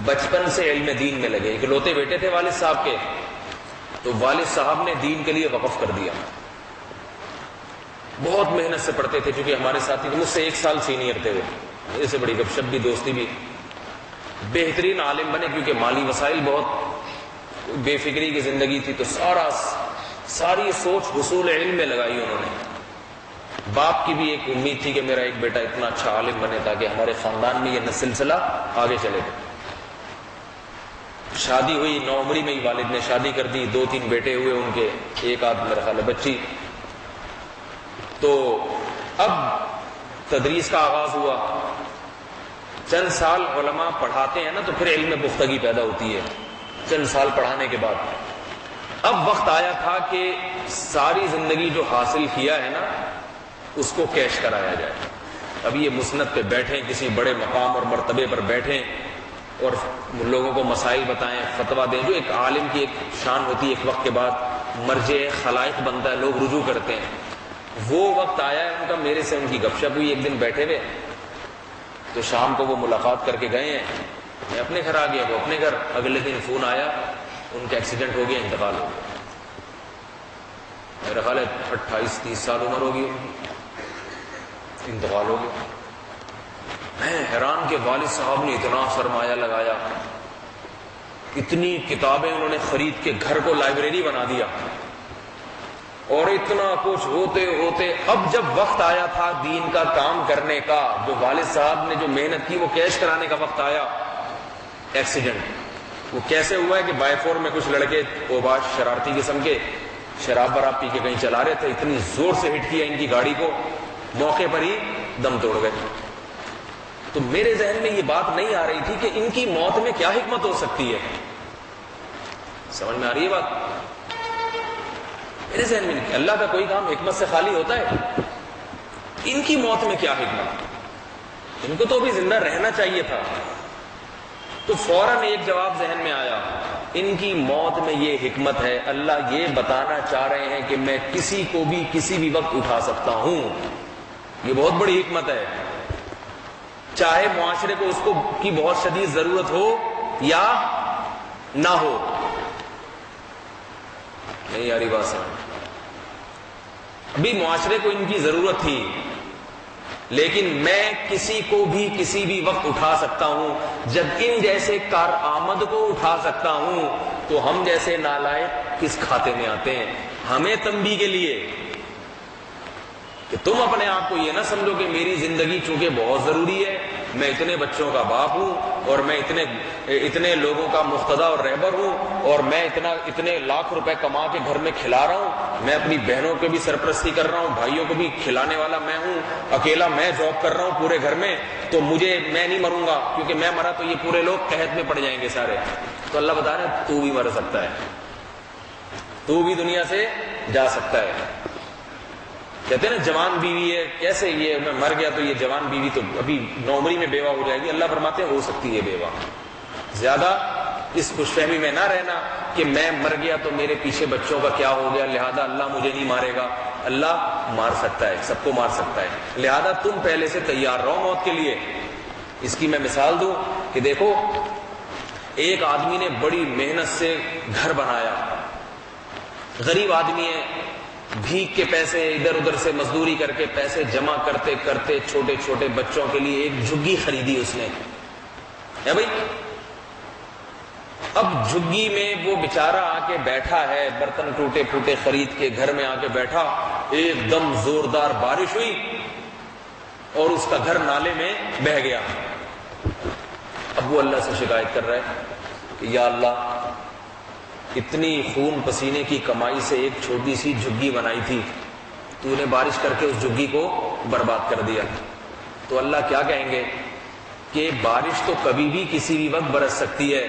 بچپن سے علم دین میں لگے. اکلوتے بیٹے تھے والد صاحب کے، تو والد صاحب نے دین کے لیے وقف کر دیا. بہت محنت سے پڑھتے تھے، چونکہ ہمارے ساتھی مجھ سے 1 سال سینئر تھے، وہ میرے سے بڑی گپ شپ بھی دوستی بھی، بہترین عالم بنے کیونکہ مالی وسائل بہت، بے فکری کی زندگی تھی، تو ساری سوچ حصول علم میں لگائی انہوں نے۔ باپ کی بھی ایک امید تھی کہ میرا ایک بیٹا اتنا اچھا عالم بنے تاکہ ہمارے خاندان میں یہ سلسلہ آگے چلے گا۔ شادی ہوئی، 9 عمری میں ہی والد نے شادی کر دی، 2-3 بیٹے ہوئے ان کے، ایک آدھ میرا خیال ہے بچی۔ تو اب تدریس کا آغاز ہوا، چند سال علماء پڑھاتے ہیں نا تو پھر علم میں پختگی پیدا ہوتی ہے، چند سال پڑھانے کے بعد۔ اب وقت آیا تھا کہ ساری زندگی جو حاصل کیا ہے نا اس کو کیش کرایا جائے۔ اب یہ مسند پہ بیٹھیں، کسی بڑے مقام اور مرتبے پر بیٹھیں اور لوگوں کو مسائل بتائیں، فتویٰ دیں، جو ایک عالم کی ایک شان ہوتی ہے، ایک وقت کے بعد مرجع خلائق بنتا ہے، لوگ رجوع کرتے ہیں۔ وہ وقت آیا ہے ان کا، میرے سے ان کی گپ شپ ہوئی، ایک دن بیٹھے ہوئے تو شام کو وہ ملاقات کر کے گئے ہیں، میں اپنے گھر آ گیا، وہ اپنے گھر۔ اگلے دن فون آیا ان کا ایکسیڈنٹ ہو گیا، انتقال ہو گیا۔ میرا خیال ہے 28-30 سال عمر ہوگی ان کی، انتقال ہو گیا۔ میں حیران کہ والد صاحب نے اتنا سرمایہ لگایا، اتنی کتابیں انہوں نے خرید کے گھر کو لائبریری بنا دیا، اور اتنا کچھ ہوتے ہوتے اب جب وقت آیا تھا دین کا کام کرنے کا، جو والد صاحب نے جو محنت کی وہ کیش کرانے کا وقت آیا، ایکسیڈنٹ۔ وہ کیسے ہوا ہے کہ بائی فور میں کچھ لڑکے اوباش شرارتی قسم کے شراب براب پی کے کہیں چلا رہے تھے، اتنی زور سے ہٹ کیا ان کی گاڑی کو، موقع پر ہی دم توڑ گئے۔ تو میرے ذہن میں یہ بات نہیں آ رہی تھی کہ ان کی موت میں کیا حکمت ہو سکتی ہے، سمجھ میں آ رہی ہے بات؟ میرے ذہن میں نہیں، اللہ کا کوئی کام حکمت سے خالی ہوتا ہے؟ ان کی موت میں کیا حکمت؟ ان کو تو ابھی زندہ رہنا چاہیے تھا۔ تو فوراً ایک جواب ذہن میں آیا، ان کی موت میں یہ حکمت ہے، اللہ یہ بتانا چاہ رہے ہیں کہ میں کسی کو بھی کسی بھی وقت اٹھا سکتا ہوں۔ یہ بہت بڑی حکمت ہے، چاہے معاشرے کو اس کو کی بہت شدید ضرورت ہو یا نہ ہو۔ نہیں یاری بات سمجھ، ابھی معاشرے کو ان کی ضرورت تھی، لیکن میں کسی کو بھی کسی بھی وقت اٹھا سکتا ہوں۔ جب ان جیسے کارآمد کو اٹھا سکتا ہوں تو ہم جیسے نالائق کس کھاتے میں آتے ہیں؟ ہمیں تنبیہ کے لیے کہ تم اپنے آپ کو یہ نہ سمجھو کہ میری زندگی چونکہ بہت ضروری ہے، میں اتنے بچوں کا باپ ہوں اور میں اتنے لوگوں کا مقتدا اور رہبر ہوں، اور میں اتنے لاکھ روپے کما کے گھر میں کھلا رہا ہوں، میں اپنی بہنوں کو بھی سرپرستی کر رہا ہوں، بھائیوں کو بھی کھلانے والا میں ہوں، اکیلا میں جاب کر رہا ہوں پورے گھر میں، تو میں نہیں مروں گا، کیونکہ میں مرا تو یہ پورے لوگ قحط میں پڑ جائیں گے سارے۔ تو اللہ بتا رہے ہیں تو بھی مر سکتا ہے، تو بھی دنیا سے جا سکتا ہے۔ کہتے ہیں نا جوان بیوی ہے، کیسے یہ میں مر گیا تو یہ جوان بیوی تو ابھی 9 عمری میں بیوہ ہو جائے گی؟ اللہ فرماتے ہیں ہو سکتی ہے بیوہ۔ زیادہ اس خوش فہمی میں نہ رہنا کہ میں مر گیا تو میرے پیچھے بچوں کا کیا ہو گیا، لہذا اللہ مجھے نہیں مارے گا۔ اللہ مار سکتا ہے، سب کو مار سکتا ہے، لہذا تم پہلے سے تیار رہو موت کے لیے۔ اس کی میں مثال دوں کہ دیکھو، ایک آدمی نے بڑی محنت سے گھر بنایا، غریب آدمی ہے، بھیک کے پیسے ادھر ادھر سے مزدوری کر کے پیسے جمع کرتے کرتے چھوٹے چھوٹے بچوں کے لیے ایک جھگی خریدی اس نے، ہے بھائی؟ اب جھگی میں وہ بیچارہ آ کے بیٹھا ہے، برتن ٹوٹے پھوٹے خرید کے گھر میں آ کے بیٹھا، ایک دم زوردار بارش ہوئی اور اس کا گھر نالے میں بہہ گیا۔ اب وہ اللہ سے شکایت کر رہا ہے کہ یا اللہ، اتنی خون پسینے کی کمائی سے ایک چھوٹی سی جھگی بنائی تھی، تو نے بارش کر کے اس جھگی کو برباد کر دیا۔ تو اللہ کیا کہیں گے کہ بارش تو کبھی بھی کسی بھی وقت برس سکتی ہے،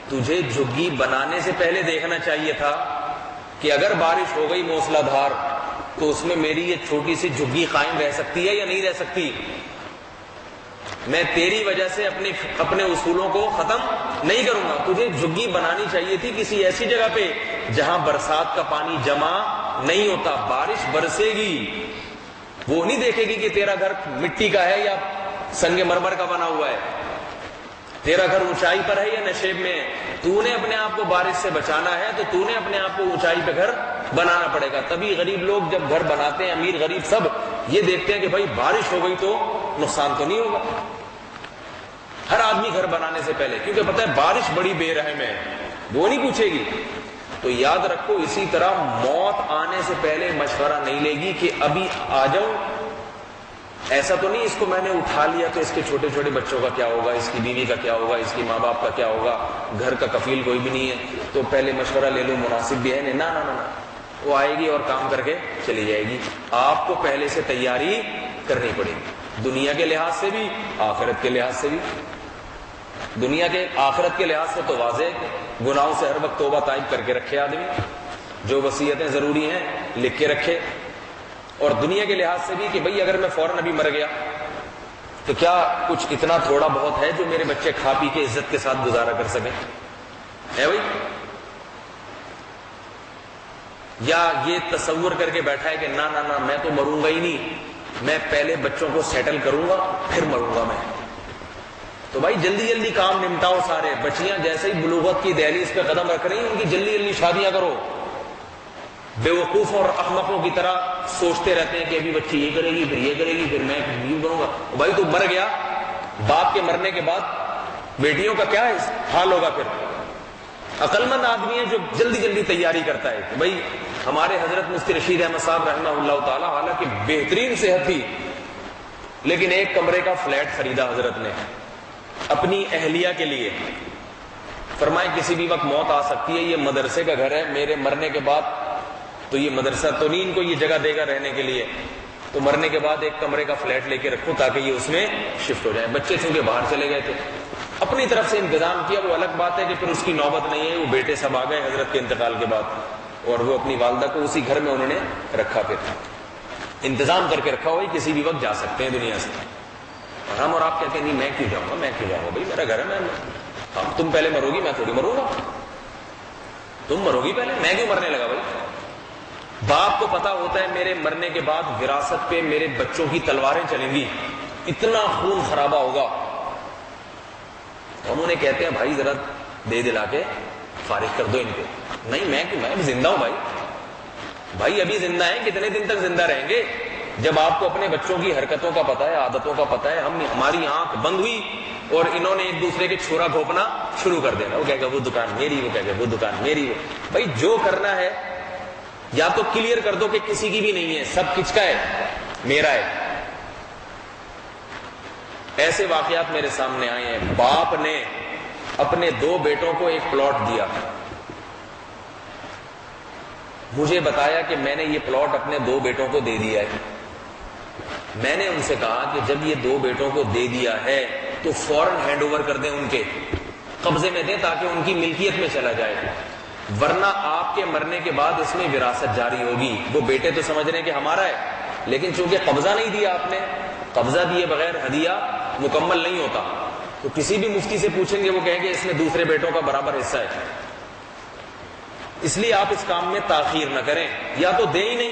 تجھے جھگی بنانے سے پہلے دیکھنا چاہیے تھا کہ اگر بارش ہو گئی موسلا دھار تو اس میں میری یہ چھوٹی سی جھگی قائم رہ سکتی ہے یا نہیں رہ سکتی؟ میں تیری وجہ سے اپنے اصولوں کو ختم نہیں کروں گا۔ تجھے جھگی بنانی چاہیے تھی کسی ایسی جگہ پہ جہاں برسات کا پانی جمع نہیں ہوتا، بارش برسے گی، وہ نہیں دیکھے گی کہ تیرا گھر مٹی کا ہے یا سنگ مرمر کا بنا ہوا ہے، تیرا گھر اونچائی پر ہے یا نشیب میں ہے۔ تو نے اپنے آپ کو بارش سے بچانا ہے تو تو نے اپنے آپ کو اونچائی پہ گھر بنانا پڑے گا. تبھی غریب لوگ جب گھر بناتے ہیں, امیر غریب سب یہ دیکھتے ہیں کہ بھائی بارش ہو گئی تو نقصان تو نہیں ہوگا. ہر آدمی گھر بنانے سے پہلے, کیونکہ پتہ ہے بارش بڑی بے رحم ہے, وہ نہیں پوچھے گی. تو یاد رکھو اسی طرح موت آنے سے پہلے مشورہ نہیں لے گی کہ ابھی آ جاؤں. ایسا تو نہیں اس کو میں نے اٹھا لیا تو اس کے چھوٹے چھوٹے بچوں کا کیا ہوگا, اس کی بیوی کا کیا ہوگا, اس کی ماں باپ کا کیا ہوگا, گھر کا کفیل کوئی بھی نہیں ہے تو پہلے مشورہ لے لوں, مناسب بھی ہے نہیں. نہ نہ نہ, وہ آئے گی اور کام کر کے چلی جائے گی. آپ کو پہلے سے تیاری کرنی پڑے گی, دنیا کے لحاظ سے بھی آخرت کے لحاظ سے بھی. دنیا کے آخرت کے لحاظ سے تو واضح, گناہوں سے ہر وقت توبہ طائب کر کے رکھے آدمی, جو وصیتیں ضروری ہیں لکھ کے رکھے. اور دنیا کے لحاظ سے بھی کہ بھئی اگر میں فوراً ابھی مر گیا تو کیا کچھ اتنا تھوڑا بہت ہے جو میرے بچے کھا پی کے عزت کے ساتھ گزارا کر سکیں, ہے بھئی؟ یا یہ تصور کر کے بیٹھا ہے کہ نہ نہ نہ میں تو مروں گا ہی نہیں, میں پہلے بچوں کو سیٹل کروں گا پھر مروں گا میں. تو بھائی جلدی جلدی کام نمٹاؤ سارے. بچیاں جیسے ہی بلوغت کی دہلیز پہ قدم رکھ رہی ہیں ان کی جلدی جلدی شادیاں کرو. بے وقوف اور احمقوں کی طرح سوچتے رہتے ہیں کہ ابھی بچی یہ کرے گی, پھر یہ کرے گی, پھر میں یوں کروں گا. بھائی تو مر گیا, باپ کے مرنے کے بعد بیٹیوں کا کیا حال ہوگا پھر؟ عقل مند آدمی ہے جو جلدی جلدی تیاری کرتا ہے. بھائی ہمارے حضرت مفتی رشید احمد صاحب رحمہ اللہ تعالی, حالانکہ بہترین صحت تھی لیکن ایک کمرے کا فلیٹ خریدا حضرت نے اپنی اہلیہ کے لیے. فرمائے کسی بھی وقت موت آ سکتی ہے, یہ مدرسے کا گھر ہے, میرے مرنے کے بعد تو یہ مدرسہ تو نہیں ان کو یہ جگہ دے گا رہنے کے لیے, تو مرنے کے بعد ایک کمرے کا فلیٹ لے کے رکھو تاکہ یہ اس میں شفٹ ہو جائے. بچے چونکہ باہر چلے گئے تھے, اپنی طرف سے انتظام کیا. وہ الگ بات ہے کہ پھر اس کی نوبت نہیں ہے, وہ بیٹے سب آ گئے حضرت کے انتقال کے بعد, اور وہ اپنی والدہ کو اسی گھر میں انہوں نے رکھا, پھر انتظام کر کے رکھا. ہوئی کسی بھی وقت جا سکتے ہیں دنیا سے. اور ہم اور آپ کہتے ہیں نہیں میں کیوں جاؤں گا, میں کیوں جاؤں گا, بھائی میرا گھر ہے, میں تم پہلے مرو گی, میں تھوڑی مروں گا, تم مرو گی پہلے, میں کیوں مرنے لگا. بھائی باپ کو پتا ہوتا ہے میرے مرنے کے بعد وراثت پہ میرے بچوں کی تلواریں چلیں گی, اتنا خون خرابہ ہوگا. انہوں نے کہتے ہیں بھائی ذرا دے دلا کے فارغ کر دو ان کو. نہیں میں کیوں, میں زندہ ہوں بھائی. بھائی ابھی زندہ ہیں, کتنے دن تک زندہ رہیں گے؟ جب آپ کو اپنے بچوں کی حرکتوں کا پتا ہے, عادتوں کا پتا ہے, ہماری آنکھ بند ہوئی اور انہوں نے ایک دوسرے کے چھوڑا گھونپنا شروع کر دینا, وہ کہے گا وہ دکان میری, وہ کہے گا وہ دکان میری. بھائی جو کرنا ہے یا تو کلیئر کر دو کہ کسی کی بھی نہیں ہے, سب کس کا ہے, میرا ہے. ایسے واقعات میرے سامنے آئے ہیں. باپ نے اپنے 2 بیٹوں کو ایک پلاٹ دیا, مجھے بتایا کہ میں نے یہ پلاٹ اپنے 2 بیٹوں کو دے دیا ہے. میں نے ان سے کہا کہ جب یہ 2 بیٹوں کو دے دیا ہے تو فوراً ہینڈ اوور کر دیں, ان کے قبضے میں دیں تاکہ ان کی ملکیت میں چلا جائے, ورنہ آپ کے مرنے کے بعد اس میں وراثت جاری ہوگی. وہ بیٹے تو سمجھ رہے ہیں کہ ہمارا ہے, لیکن چونکہ قبضہ نہیں دیا آپ نے, قبضہ دیے بغیر ہدیہ مکمل نہیں ہوتا. تو کسی بھی مفتی سے پوچھیں گے وہ کہیں گے اس میں دوسرے بیٹوں کا برابر حصہ ہے. اس لیے آپ اس کام میں تاخیر نہ کریں, یا تو دیں ہی نہیں,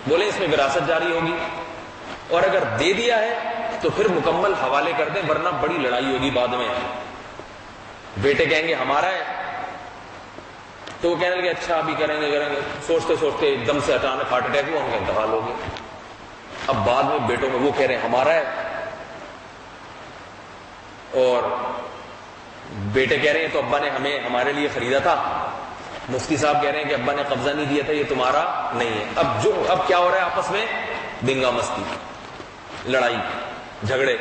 بولیں اس میں وراثت جاری ہوگی, اور اگر دے دیا ہے تو پھر مکمل حوالے کر دیں, ورنہ بڑی لڑائی ہوگی بعد میں. بیٹے کہیں گے ہمارا ہے, تو وہ کہنے لگے اچھا ابھی کریں گے. سوچتے سوچتے ایک دم سے اچانک ہارٹ اٹیک ہوا, ان کا انتقال ہو گیا. اب بعد میں بیٹوں میں وہ کہہ رہے ہیں ہمارا ہے, اور بیٹے کہہ رہے ہیں تو ابا نے ہمیں ہمارے لیے خریدا تھا. مفتی صاحب کہہ رہے ہیں کہ ابا نے قبضہ نہیں دیا تھا, یہ تمہارا نہیں ہے. اب کیا ہو رہا ہے آپس میں؟ دنگا مستی, لڑائی, جھگڑے.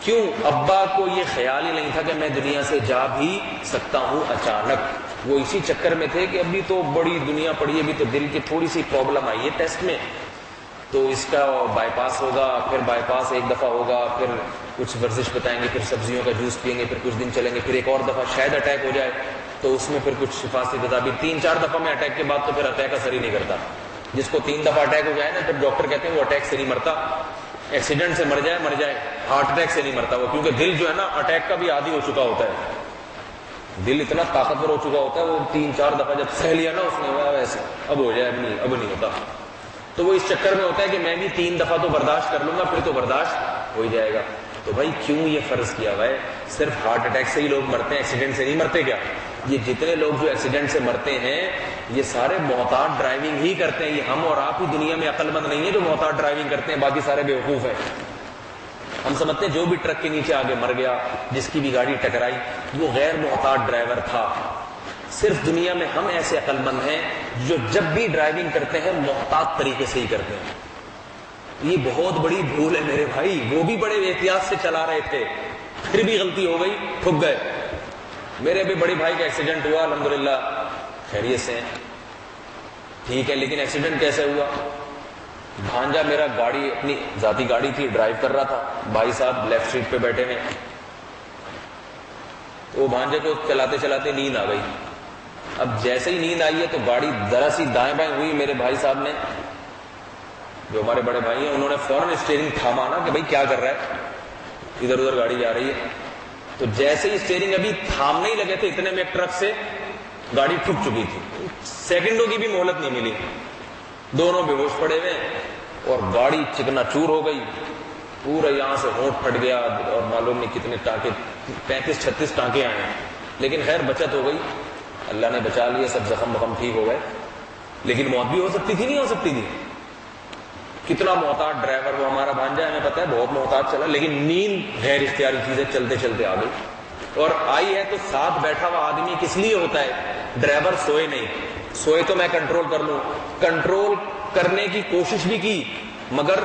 کیوں؟ ابا کو یہ خیال ہی نہیں تھا کہ میں دنیا سے جا بھی سکتا ہوں اچانک. وہ اسی چکر میں تھے کہ ابھی تو بڑی دنیا پڑی, ابھی تو دل کی تھوڑی سی پرابلم آئی ہے ٹیسٹ میں, تو اس کا بائی پاس ہوگا, پھر بائی پاس ایک دفعہ ہوگا, پھر کچھ ورزش بتائیں گے, پھر سبزیوں کا جوس پئیں گے, پھر کچھ دن چلیں گے, پھر ایک اور دفعہ شاید اٹیک ہو جائے, تو اس میں پھر کچھ حفاظتی تدابیر. 3-4 دفعہ میں اٹیک کے بعد تو پھر اٹیک اثر ہی نہیں کرتا. جس کو 3 دفعہ اٹیک ہو جائے نا, پھر ڈاکٹر کہتے ہیں وہ اٹیک سے نہیں مرتا, ایکسیڈنٹ سے مر جائے, ہارٹ اٹیک سے نہیں مرتا وہ, کیونکہ دل جو ہے نا اٹیک کا بھی عادی ہو چکا ہوتا ہے. دل اتنا طاقتور ہو چکا ہوتا ہے, وہ 3-4 دفعہ جب سہ لیا نا اس نے, ویسے اب ہو جائے, اب نہیں ہوتا. تو وہ اس چکر میں ہوتا ہے کہ میں بھی 3 دفعہ تو برداشت کر لوں گا, پھر تو برداشت ہو ہی جائے گا. تو بھائی کیوں یہ فرض کیا ہوا ہے؟ صرف ہارٹ اٹیک سے ہی لوگ مرتے ہیں, ایکسیڈنٹ سے نہیں مرتے کیا؟ یہ جتنے لوگ جو ایکسیڈنٹ سے مرتے ہیں یہ سارے محتاط ڈرائیونگ ہی کرتے ہیں. یہ ہم اور آپ ہی دنیا میں عقل مند نہیں ہے جو محتاط ڈرائیونگ کرتے ہیں, باقی سارے بیوقوف ہیں. ہم سمجھتے ہیں جو بھی ٹرک کے نیچے آگے مر گیا, جس کی بھی گاڑی ٹکرائی, وہ غیر محتاط ڈرائیور تھا. صرف دنیا میں ہم ایسے عقل مند ہیں جو جب بھی ڈرائیونگ کرتے ہیں محتاط طریقے سے ہی کرتے ہیں. یہ بہت بڑی بھول ہے میرے بھائی. وہ بھی بڑے احتیاط سے چلا رہے تھے, پھر بھی غلطی ہو گئی, ٹھک گئے. میرے بھی بڑے بھائی کا ایکسیڈنٹ ہوا, الحمدللہ خیریت سے ہیں, ٹھیک ہے. لیکن ایکسیڈنٹ کیسے ہوا؟ بھانجا میرا گاڑی, اپنی ذاتی گاڑی تھی, ڈرائیو کر رہا تھا. بھائی صاحب لیفٹ سیٹ پہ بیٹھے ہیں. وہ بھانجے کو چلاتے چلاتے نیند آ گئی. اب جیسے ہی نیند آئی ہے تو گاڑی ذرا سی دائیں بائیں ہوئی. میرے بھائی صاحب نے, جو ہمارے بڑے بھائی ہیں, انہوں نے فوراً اسٹیئرنگ تھاما نا کہ بھائی کیا کر رہا ہے, ادھر ادھر گاڑی جا رہی ہے. تو جیسے ہی اسٹیئرنگ ابھی تھامنے ہی لگے تھے, اتنے میں ایک ٹرک سے گاڑی ٹھک چکی تھی. سیکنڈوں کی بھی مہلت نہیں ملی. دونوں بے ہوش پڑے ہوئے اور گاڑی چکنا چور ہو گئی. پورا یہاں سے ہونٹ پھٹ گیا اور معلوم نہیں کتنے ٹانکے, 35-36 ٹانکے آئے ہیں. لیکن خیر بچت ہو گئی, اللہ نے بچا لیا, سب زخم بخم ٹھیک ہو گئے. لیکن موت بھی ہو سکتی تھی, نہیں ہو سکتی تھی. کتنا محتاط ڈرائیور وہ ہمارا بھانجا ہے, ہمیں پتا ہے بہت محتاط چلا, لیکن نیند غیر اختیاری چیز ہے, چلتے چلتے آ گئی. اور آئی ہے تو ساتھ بیٹھا ہوا آدمی کس لیے ہوتا ہے؟ ڈرائیور سوئے نہیں. سوئے تو میں کنٹرول کر لوں, کنٹرول کرنے کی کوشش بھی کی, مگر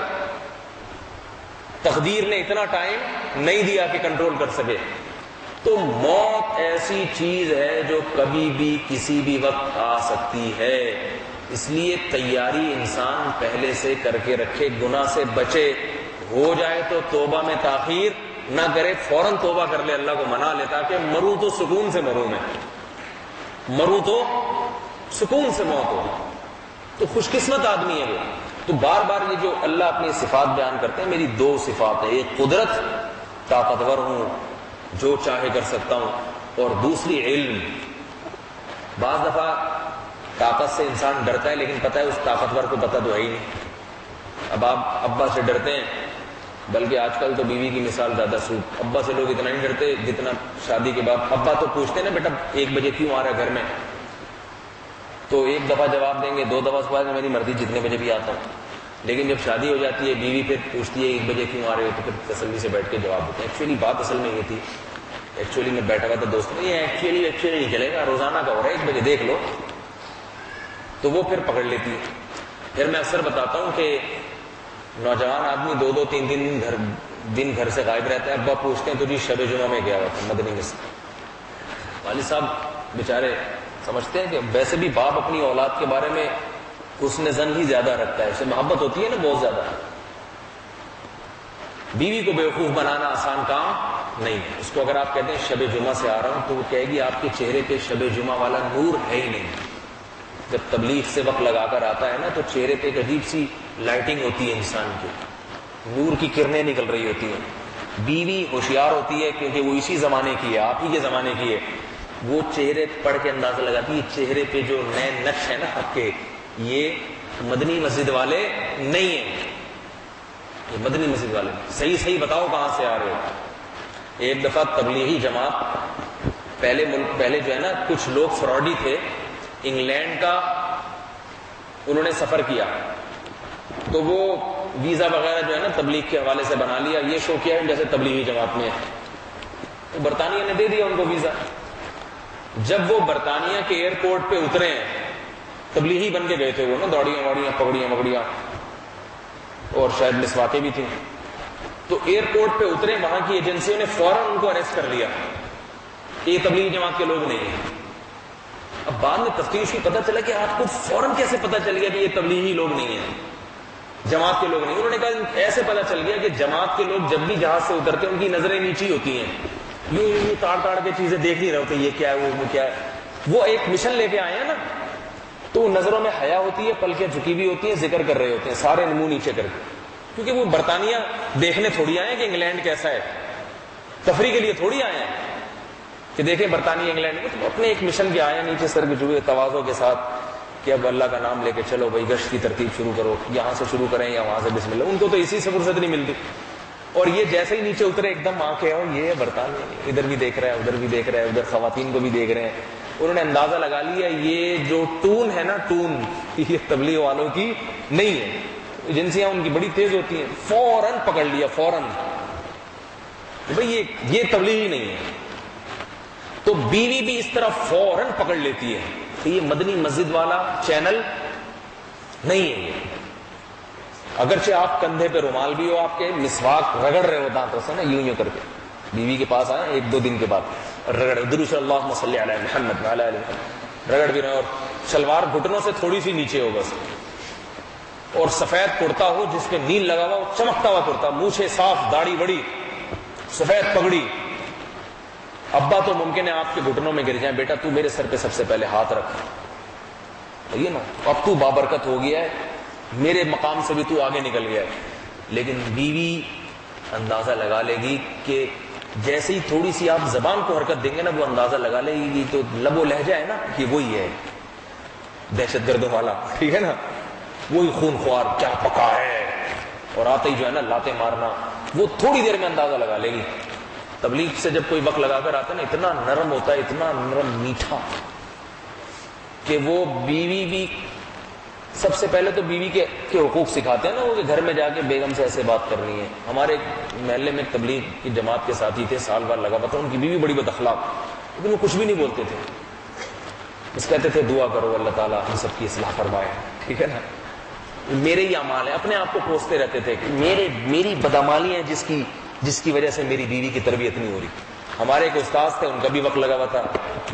تقدیر نے اتنا ٹائم نہیں دیا کہ کنٹرول کر سکے. تو موت ایسی چیز ہے جو کبھی بھی کسی بھی وقت آ سکتی ہے. اس لیے تیاری انسان پہلے سے کر کے رکھے, گناہ سے بچے. ہو جائے تو توبہ میں تاخیر نہ کرے, فوراً توبہ کر لے, اللہ کو منا لے, تاکہ مروں تو سکون سے مروں, میں مروں تو سکون سے موت ہو. تو خوش قسمت آدمی ہے وہ. تو بار بار یہ جو اللہ اپنی صفات بیان کرتے ہیں, میری 2 صفات ہیں, ایک قدرت, طاقتور ہوں, جو چاہے کر سکتا ہوں, اور دوسری علم. بعض دفعہ طاقت سے انسان ڈرتا ہے, لیکن پتہ ہے اس طاقتور کو پتہ تو ہے ہی نہیں. اب آپ ابا سے ڈرتے ہیں, بلکہ آج کل تو بیوی کی مثال زیادہ سوٹ. ابا سے لوگ اتنا نہیں ڈرتے جتنا شادی کے بعد. ابا تو پوچھتے ہیں نا, بیٹا 1 بجے کیوں آ رہا ہے گھر میں, تو 1 دفعہ جواب دیں گے, 2 دفعہ اس بعد میری مرضی, جتنے بجے بھی آتا ہوں. لیکن جب شادی ہو جاتی ہے, بیوی پھر پوچھتی ہے 1 بجے کیوں آ رہے ہو, تو پھر تسلی سے بیٹھ کے جواب دیتے ہیں. ایکچولی بات اصل میں یہ تھی, ایکچولی میں بیٹھا ہوا تھا دوست میں, یہ ایکچولی نہیں چلے گا, روزانہ کا ہو رہا ہے, 1 بجے دیکھ لو. تو وہ پھر پکڑ لیتی ہے. پھر میں اکثر بتاتا ہوں کہ نوجوان آدمی 2-3 دن گھر سے غائب رہتا ہے. ابا پوچھتے ہیں تو جی شب جمعہ میں گیا ہوا تھا مدنی میں سے. والد صاحب بیچارے سمجھتے ہیں کہ ویسے بھی باپ اپنی اولاد کے بارے میں حسن ظن ہی زیادہ رکھتا ہے, اسے محبت ہوتی ہے نا بہت زیادہ. بیوی کو بیوقوف بنانا آسان کام نہیں ہے. اس کو اگر آپ کہتے ہیں شب جمعہ سے آ رہا ہوں, تو وہ کہے گی آپ کے چہرے پہ شب جمعہ والا نور ہے ہی نہیں. جب تبلیغ سے وقت لگا کر آتا ہے نا, تو چہرے پہ ایک عجیب سی لائٹنگ ہوتی ہے انسان کی, نور کی کرنیں نکل رہی ہوتی ہیں. بیوی ہوشیار ہوتی ہے کیونکہ وہ اسی زمانے کی ہے, آپ ہی کے زمانے کی ہے. وہ چہرے پڑھ کے اندازہ لگاتی ہے, چہرے پہ جو نئے نقش ہے نا حق کے, یہ مدنی مسجد والے نہیں ہیں. یہ مدنی مسجد والے صحیح بتاؤ کہاں سے آ رہے ہو. ایک دفعہ تبلیغی جماعت, پہلے جو ہے نا کچھ لوگ فراڈی تھے, انگلینڈ کا انہوں نے سفر کیا, تو وہ ویزا وغیرہ جو ہے نا تبلیغ کے حوالے سے بنا لیا, یہ شو کیا جیسے تبلیغی جماعت میں. تو برطانیہ نے دے دیا ان کو ویزا. جب وہ برطانیہ کے ایئرپورٹ پہ اترے ہیں, تبلیغی بن کے گئے تھے وہ نا, دوڑیاں واڑیاں پگڑیاں مگڑیاں اور شاید مسواکیں بھی تھیں. تو ایئرپورٹ پہ اترے, وہاں کی ایجنسیوں نے فوراً ان کو اریسٹ کر لیا, یہ تبلیغی جماعت کے لوگ نہیں ہیں. اب بعد میں تفتیش ہوئی, پتہ چلا کہ آپ کو فوراً کیسے پتہ چل گیا کہ یہ تبلیغی لوگ نہیں ہیں, جماعت کے لوگ نہیں. انہوں نے کہا ایسے پتہ چل گیا کہ جماعت کے لوگ جب بھی جہاز سے اترتے ہیں ان کی نظریں نیچی ہوتی ہیں, یوں تاڑ کے چیزیں دیکھ نہیں رہے ہوتے, یہ کیا ہے وہ کیا ہے. وہ ایک مشن لے کے آئے ہیں نا, تو نظروں میں حیا ہوتی ہے, پلکیں جھکی بھی ہوتی ہیں, ذکر کر رہے ہوتے ہیں سارے منہ نیچے کر کے, کیونکہ وہ برطانیہ دیکھنے تھوڑی آئے ہیں کہ انگلینڈ کیسا ہے, تفریح کے لیے تھوڑی آئے ہیں کہ دیکھیں برطانیہ انگلینڈ میں. تو اپنے ایک مشن کے آئے ہیں, نیچے سر جھکے تواضع کے ساتھ کہ اب اللہ کا نام لے کے چلو بھائی, گشت کی ترتیب شروع کرو, یہاں سے شروع کریں یا وہاں سے بسم اللہ. ان کو تو اسی سے فرصت نہیں ملتی. اور یہ جیسے ہی نیچے اترے ایک دم آ کے, اور یہ برطانیہ ادھر بھی دیکھ رہا ہے, ادھر بھی دیکھ رہا ہے, ادھر خواتین کو بھی دیکھ رہے ہیں, انہوں نے اندازہ لگا لیا یہ جو ٹون ہے نا، ٹون یہ تبلیغ والوں کی نہیں ہے، ایجنسیاں ان کی بڑی تیز ہوتی ہیں، فوراً پکڑ لیا، فوراً بھئی یہ تبلیغ ہی نہیں ہے۔ تو بیوی بھی اس طرح فوراً پکڑ لیتی ہے کہ یہ مدنی مسجد والا چینل نہیں ہے یہ، اگرچہ آپ کندھے پہ رومال بھی ہو آپ کے، مسواک رگڑ رہے ہو دانتوں سے نا یوں کر کے، بیوی کے پاس آئے 1-2 دن کے بعد رگڑ درود اللہم صلی علی محمد وعلی آل محمد رگڑ بھی رہے، اور شلوار گھٹنوں سے تھوڑی سی نیچے ہو بس، اور سفید کرتا ہو جس پہ نیل لگا ہوا، چمکتا ہوا کرتا، مونچھیں صاف، داڑھی بڑی، سفید پگڑی۔ ابا تو ممکن ہے آپ کے گھٹنوں میں گر جائیں، بیٹا تو میرے سر پہ سب سے پہلے ہاتھ رکھ، یہ نا اب تو بابرکت ہو گیا ہے، میرے مقام سے بھی تو آگے نکل گیا ہے۔ لیکن بیوی اندازہ لگا لے گی کہ جیسے ہی تھوڑی سی آپ زبان کو حرکت دیں گے نا، وہ اندازہ لگا لے گی، تو لب و لہجہ ہے نا کہ وہی ہے دہشت گردوں والا، ٹھیک ہے نا، وہی خون خوار، کیا پکا ہے، اور آتے ہی جو ہے نا لاتے مارنا، وہ تھوڑی دیر میں اندازہ لگا لے گی۔ تبلیغ سے جب کوئی وقت لگا کر آتا ہے نا، اتنا نرم ہوتا ہے، اتنا نرم میٹھا، کہ وہ بیوی بھی سب سے پہلے تو بیوی کے حقوق سکھاتے ہیں نا، وہ کہ گھر میں جا کے بیگم سے ایسے بات کرنی ہے۔ ہمارے محلے میں تبلیغ کی جماعت کے ساتھی تھے، سال بھر لگا پتا، ان کی بیوی بڑی بد اخلاق، لیکن وہ کچھ بھی نہیں بولتے تھے، بس کہتے تھے دعا کرو اللہ تعالیٰ ہم سب کی اصلاح فرمائے، ٹھیک ہے نا، میرے ہی اعمال ہیں، اپنے آپ کو کوستے رہتے تھے کہ میری بدعمالی ہے جس کی وجہ سے میری بیوی کی تربیت نہیں ہو رہی۔ ہمارے ایک استاذ تھے، ان کا بھی وقت لگا ہوا تھا،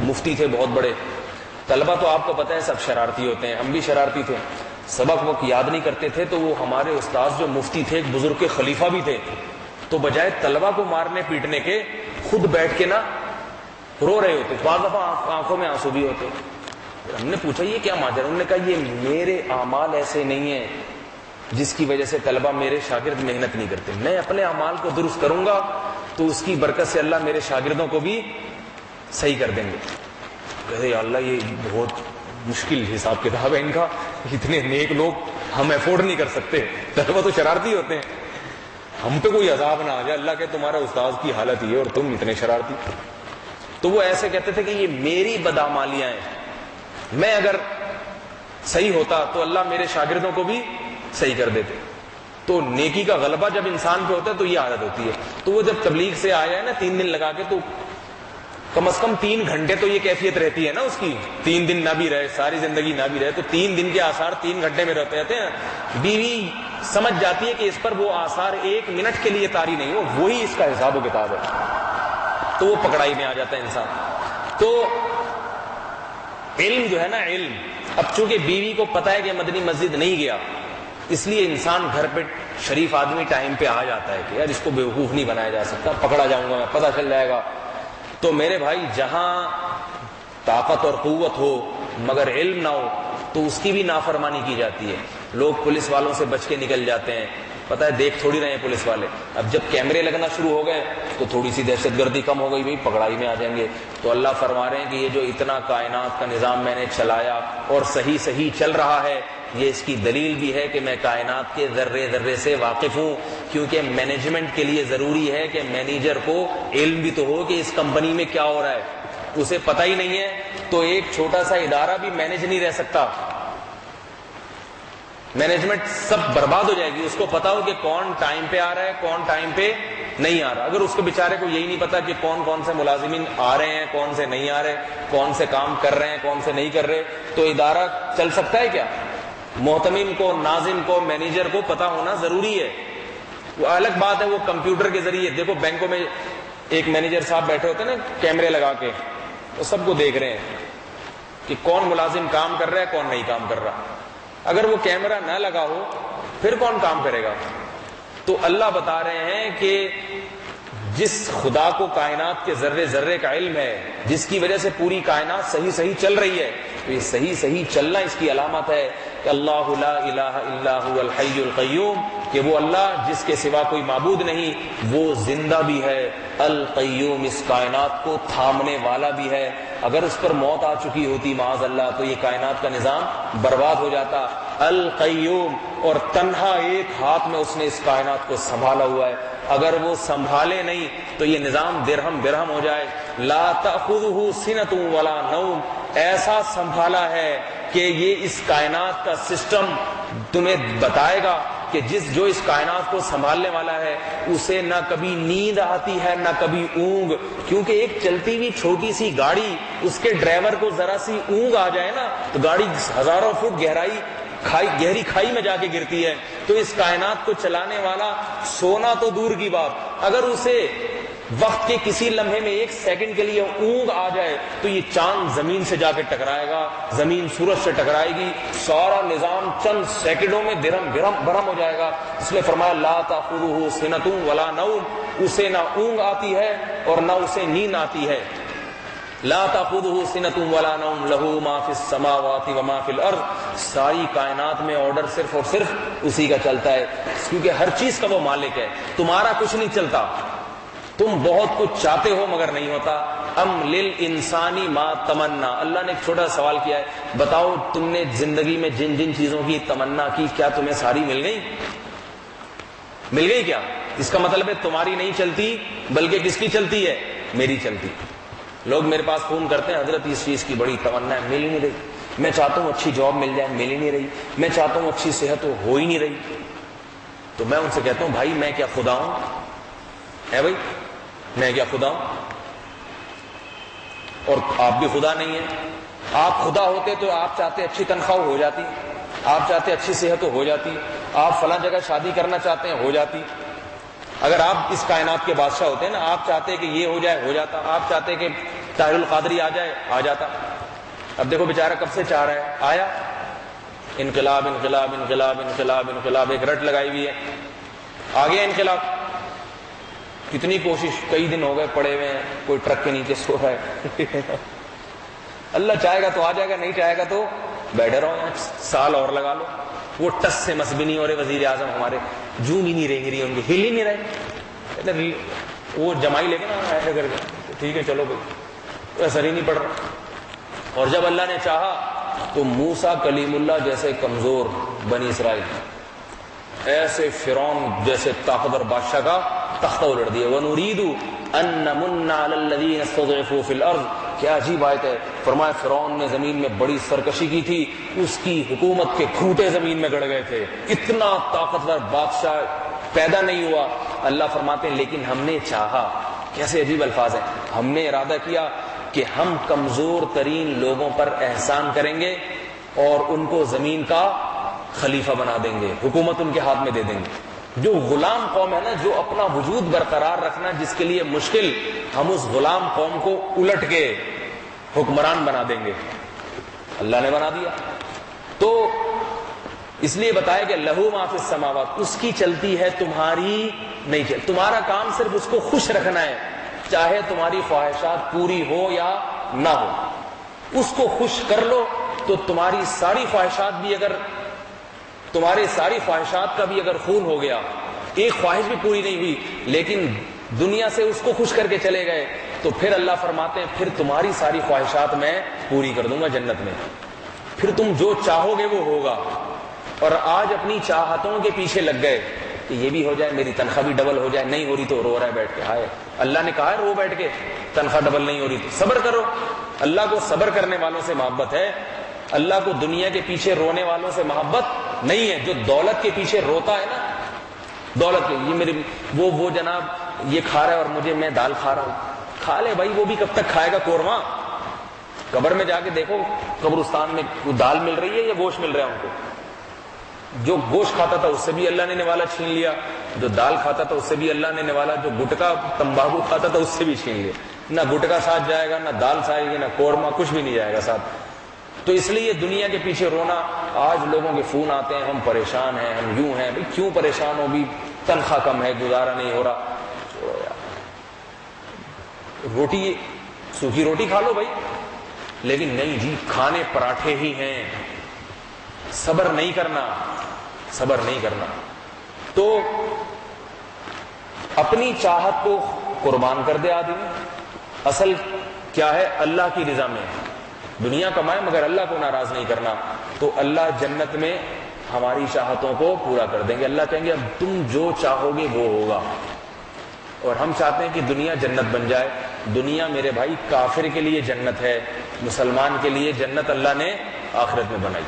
مفتی تھے بہت بڑے، طلبہ تو آپ کو پتہ ہے سب شرارتی ہوتے ہیں، ہم بھی شرارتی تھے، سبق وقت یاد نہیں کرتے تھے، تو وہ ہمارے استاذ جو مفتی تھے ایک بزرگ کے خلیفہ بھی تھے، تو بجائے طلبہ کو مارنے پیٹنے کے خود بیٹھ کے نا رو رہے ہوتے، بعض دفعہ آنکھوں میں آنسو بھی ہوتے۔ ہم نے پوچھا یہ کیا ماجرا، انہوں نے کہا یہ میرے اعمال ایسے نہیں ہیں جس کی وجہ سے طلبہ میرے شاگرد محنت نہیں کرتے، میں اپنے اعمال کو درست کروں گا تو اس کی برکت سے اللہ میرے شاگردوں کو بھی صحیح کر دیں گے۔ کہتے یا اللہ یہ بہت مشکل حساب کتاب ہے ان کا، اتنے نیک لوگ ہم افورڈ نہیں کر سکتے، طلبہ تو شرارتی ہوتے ہیں، ہم پہ کوئی عذاب نہ آ جائے، اللہ کہ تمہارا استاذ کی حالت یہ اور تم اتنے شرارتی۔ تو وہ ایسے کہتے تھے کہ یہ میری بدعمالیاں ہیں، میں اگر صحیح ہوتا تو اللہ میرے شاگردوں کو بھی صحیح کر دیتے۔ تو نیکی کا غلبہ جب انسان پہ ہوتا ہے تو یہ عادت ہوتی ہے۔ تو وہ جب تبلیغ سے آیا ہے نا 3 دن لگا کے، تو کم از کم 3 گھنٹے تو یہ کیفیت رہتی ہے نا اس کی، 3 دن نہ بھی رہے، ساری زندگی نہ بھی رہے، تو 3 دن کے آثار 3 گھنٹے میں رہتے ہیں۔ بیوی سمجھ جاتی ہے کہ اس پر وہ آثار 1 منٹ کے لیے طاری نہیں ہو، وہی اس کا حساب و کتاب ہے، تو وہ پکڑائی میں آ جاتا ہے انسان۔ تو علم جو ہے نا، علم، اب چونکہ بیوی کو پتا ہے کہ مدنی مسجد نہیں گیا، اس لیے انسان گھر پہ شریف آدمی ٹائم پہ آ جاتا ہے کہ یار اس کو بیوقوف نہیں بنایا جا سکتا، پکڑا جاؤں گا میں، پتہ چل جائے گا۔ تو میرے بھائی جہاں طاقت اور قوت ہو مگر علم نہ ہو تو اس کی بھی نافرمانی کی جاتی ہے۔ لوگ پولیس والوں سے بچ کے نکل جاتے ہیں، پتہ ہے دیکھ تھوڑی رہے ہیں پولیس والے، اب جب کیمرے لگنا شروع ہو گئے تو تھوڑی سی دہشت گردی کم ہو گئی، بھائی پکڑائی میں آ جائیں گے۔ تو اللہ فرما رہے ہیں کہ یہ جو اتنا کائنات کا نظام میں نے چلایا اور صحیح چل رہا ہے، یہ اس کی دلیل بھی ہے کہ میں کائنات کے ذرے ذرے سے واقف ہوں، کیونکہ مینجمنٹ کے لیے ضروری ہے کہ مینیجر کو علم بھی تو ہو کہ اس کمپنی میں کیا ہو رہا ہے، اسے پتہ ہی نہیں ہے تو ایک چھوٹا سا ادارہ بھی مینج نہیں رہ سکتا، مینجمنٹ سب برباد ہو جائے گی۔ اس کو پتا ہو کہ کون ٹائم پہ آ رہا ہے، کون ٹائم پہ نہیں آ رہا۔ اگر اس کو بیچارے کو یہی نہیں پتا کہ کون سے ملازمین آ رہے ہیں، کون سے نہیں آ رہے، کون سے کام کر رہے ہیں، کون سے نہیں کر رہے، تو ادارہ چل سکتا ہے کیا؟ محتمم کو، ناظم کو، مینیجر کو پتا ہونا ضروری ہے۔ وہ الگ بات ہے وہ کمپیوٹر کے ذریعے، دیکھو بینکوں میں ایک مینیجر صاحب بیٹھے ہوتے ہیں نا کیمرے لگا کے، وہ سب کو دیکھ رہے ہیں کہ کون ملازم کام کر رہا ہے، کون نہیں کام کر رہا۔ اگر وہ کیمرہ نہ لگا ہو پھر کون کام کرے گا؟ تو اللہ بتا رہے ہیں کہ جس خدا کو کائنات کے ذرے ذرے کا علم ہے، جس کی وجہ سے پوری کائنات صحیح چل رہی ہے، تو یہ صحیح چلنا اس کی علامت ہے کہ اللہ لا الہ الا هو الحی القیوم، کہ وہ اللہ جس کے سوا کوئی معبود نہیں، وہ زندہ بھی ہے، القیوم، اس کائنات کو تھامنے والا بھی ہے۔ اگر اس پر موت آ چکی ہوتی معاذ اللہ تو یہ کائنات کا نظام برباد ہو جاتا۔ القیوم، اور تنہا ایک ہاتھ میں اس نے اس کائنات کو سنبھالا ہوا ہے۔ اگر وہ سنبھالے نہیں تو یہ نظام درہم برہم ہو جائے. لا تأخذہ سنۃ ولا نوم، ایسا سنبھالا ہے کہ یہ اس کائنات کا سسٹم تمہیں بتائے گا کہ جو اس کائنات کو سنبھالنے والا ہے اسے نہ کبھی نیند آتی ہے نہ کبھی اونگ. کیونکہ ایک چلتی ہوئی چھوٹی سی گاڑی، اس کے ڈرائیور کو ذرا سی اونگ آ جائے نا تو گاڑی ہزاروں فٹ گہری کھائی میں جا کے گرتی ہے. تو اس کائنات کو چلانے والا سونا تو دور کی بات، اگر اسے وقت کے کسی لمحے میں 1 سیکنڈ کے لیے اونگ آ جائے تو یہ چاند زمین سے جا کے ٹکرائے گا، زمین سورج سے ٹکرائے گی، سارا نظام چند سیکنڈوں میں درہم برہم ہو جائے گا. اس لیے فرمایا لا تأخذہ سنۃ ولا نوم، اسے نہ اونگ آتی ہے اور نہ اسے نیند آتی ہے. لا تأخذہ سنۃ ولا نوم لہ ما فی السماوات وما فی الارض، ساری کائنات میں آرڈر صرف اور صرف اسی کا چلتا ہے، کیونکہ ہر چیز کا وہ مالک ہے. تمہارا کچھ نہیں چلتا، تم بہت کچھ چاہتے ہو مگر نہیں ہوتا. ام للانسانی ما تمنا، اللہ نے ایک چھوٹا سوال کیا ہے، بتاؤ تم نے زندگی میں جن جن چیزوں کی تمنا کی کیا تمہیں ساری مل گئی؟ مل گئی کیا؟ اس کا مطلب ہے تمہاری نہیں چلتی بلکہ کس کی چلتی ہے؟ میری چلتی. لوگ میرے پاس فون کرتے ہیں، حضرت اس چیز کی بڑی تمنا ہے، مل ہی نہیں رہی. میں چاہتا ہوں اچھی جاب مل جائے، مل ہی نہیں رہی. میں چاہتا ہوں اچھی صحت ہو ہی نہیں رہی. تو میں ان سے کہتا ہوں بھائی میں کیا خدا ہوں؟ ہے بھائی میں کیا خدا ہوں؟ اور آپ بھی خدا نہیں ہیں. آپ خدا ہوتے تو آپ چاہتے اچھی تنخواہ ہو جاتی، آپ چاہتے اچھی صحت ہو جاتی، آپ فلاں جگہ شادی کرنا چاہتے ہیں ہو جاتی. اگر آپ اس کائنات کے بادشاہ ہوتے ہیں نا، آپ چاہتے کہ یہ ہو جائے ہو جاتا، آپ چاہتے کہ طاہر القادری آ جائے آ جاتا. اب دیکھو بیچارہ کب سے چاہ رہا ہے، آیا انقلاب انقلاب انقلاب انقلاب انقلاب، ایک رٹ لگائی ہوئی ہے، آ گیا انقلاب. کتنی کوشش، کئی دن ہو گئے پڑے ہوئے ہیں، کوئی ٹرک کے نیچے سو رہا ہے. اللہ چاہے گا تو آ جائے گا، نہیں چاہے گا تو بیٹھے رہو، سال اور لگا لو. وہ ٹس سے مس بھی نہیں ہو رہے وزیر اعظم ہمارے، جو بھی نہیں رہیں گی ان کی، ہل ہی نہیں رہے. وہ جمائی لے کے نا ایسے کر کے ٹھیک ہے چلو بھائی، اثر ہی نہیں پڑ رہا. اور جب اللہ نے چاہا تو موسیٰ کلیم اللہ جیسے کمزور بنی اسرائیل ایسے فرعون جیسے طاقتور بادشاہ کا تختہ الٹ دیا. وَنُرِيدُ أَن نَّمُنَّ عَلَى الَّذِينَ اسْتُضْعِفُوا فِي الْأَرْضِ. کیا عجیب آیت ہے. فرمایا فرعون نے زمین میں بڑی سرکشی کی تھی، اس کی حکومت کے کھوٹے زمین میں گڑ گئے تھے، اتنا طاقتور بادشاہ پیدا نہیں ہوا. اللہ فرماتے ہیں لیکن ہم نے چاہا. کیسے عجیب الفاظ ہیں. ہم نے ارادہ کیا کہ ہم کمزور ترین لوگوں پر احسان کریں گے اور ان کو زمین کا خلیفہ بنا دیں گے، حکومت ان کے ہاتھ میں دے دیں گے. جو غلام قوم ہے نا، جو اپنا وجود برقرار رکھنا جس کے لیے مشکل، ہم اس غلام قوم کو الٹ کے حکمران بنا دیں گے. اللہ نے بنا دیا. تو اس لیے بتایا کہ لہو ما فی السماوات، اس کی چلتی ہے، تمہاری نہیں چلتی. تمہارا کام صرف اس کو خوش رکھنا ہے، چاہے تمہاری خواہشات پوری ہو یا نہ ہو. اس کو خوش کر لو تو تمہاری ساری خواہشات بھی، اگر تمہارے ساری خواہشات کا بھی اگر خون ہو گیا، ایک خواہش بھی پوری نہیں ہوئی لیکن دنیا سے اس کو خوش کر کے چلے گئے، تو پھر اللہ فرماتے ہیں پھر تمہاری ساری خواہشات میں پوری کر دوں گا جنت میں. پھر تم جو چاہو گے وہ ہوگا. اور آج اپنی چاہتوں کے پیچھے لگ گئے کہ یہ بھی ہو جائے، میری تنخواہ بھی ڈبل ہو جائے، نہیں ہو رہی تو رو رہا ہے بیٹھ کے. ہائے اللہ نے کہا ہے رو بیٹھ کے، تنخواہ ڈبل نہیں ہو رہی تو صبر کرو. اللہ کو صبر کرنے والوں سے محبت ہے. اللہ کو دنیا کے پیچھے رونے والوں سے محبت نہیں ہے. جو دولت کے پیچھے روتا ہے نا، دولت کے، یہ میرے وہ جناب یہ کھا رہا ہے اور میں دال کھا رہا ہوں. کھا لے بھائی، وہ بھی کب تک کھائے گا قورمہ. قبر میں جا کے دیکھو قبرستان میں دال مل رہی ہے یا گوشت مل رہا ہے ان کو. جو گوشت کھاتا تھا اس سے بھی اللہ نے نوالا چھین لیا، جو دال کھاتا تھا اس سے بھی اللہ نے نوالا، جو گٹکا تمباکو کھاتا تھا اس سے بھی چھین لیا. نہ گٹکا ساتھ جائے گا، نہ دال ساتھ گی، نہ قورمہ، کچھ بھی نہیں جائے گا ساتھ. تو اس لیے دنیا کے پیچھے رونا. آج لوگوں کے فون آتے ہیں ہم پریشان ہیں، ہم یوں ہیں. بھائی کیوں پریشان ہو؟ بھی تنخواہ کم ہے، گزارا نہیں ہو رہا. چھوڑو یار، روٹی سوکھی روٹی کھا لو بھائی. لیکن نہیں جی، کھانے پراٹھے ہی ہیں. صبر نہیں کرنا، صبر نہیں کرنا. تو اپنی چاہت کو قربان کر دے آدمی. اصل کیا ہے؟ اللہ کی رضا میں دنیا کمائے مگر اللہ کو ناراض نہیں کرنا. تو اللہ جنت میں ہماری چاہتوں کو پورا کر دیں گے. اللہ کہیں گے اب تم جو چاہو گے وہ ہوگا. اور ہم چاہتے ہیں کہ دنیا جنت بن جائے. دنیا میرے بھائی کافر کے لیے جنت ہے, مسلمان کے لیے جنت اللہ نے آخرت میں بنائی.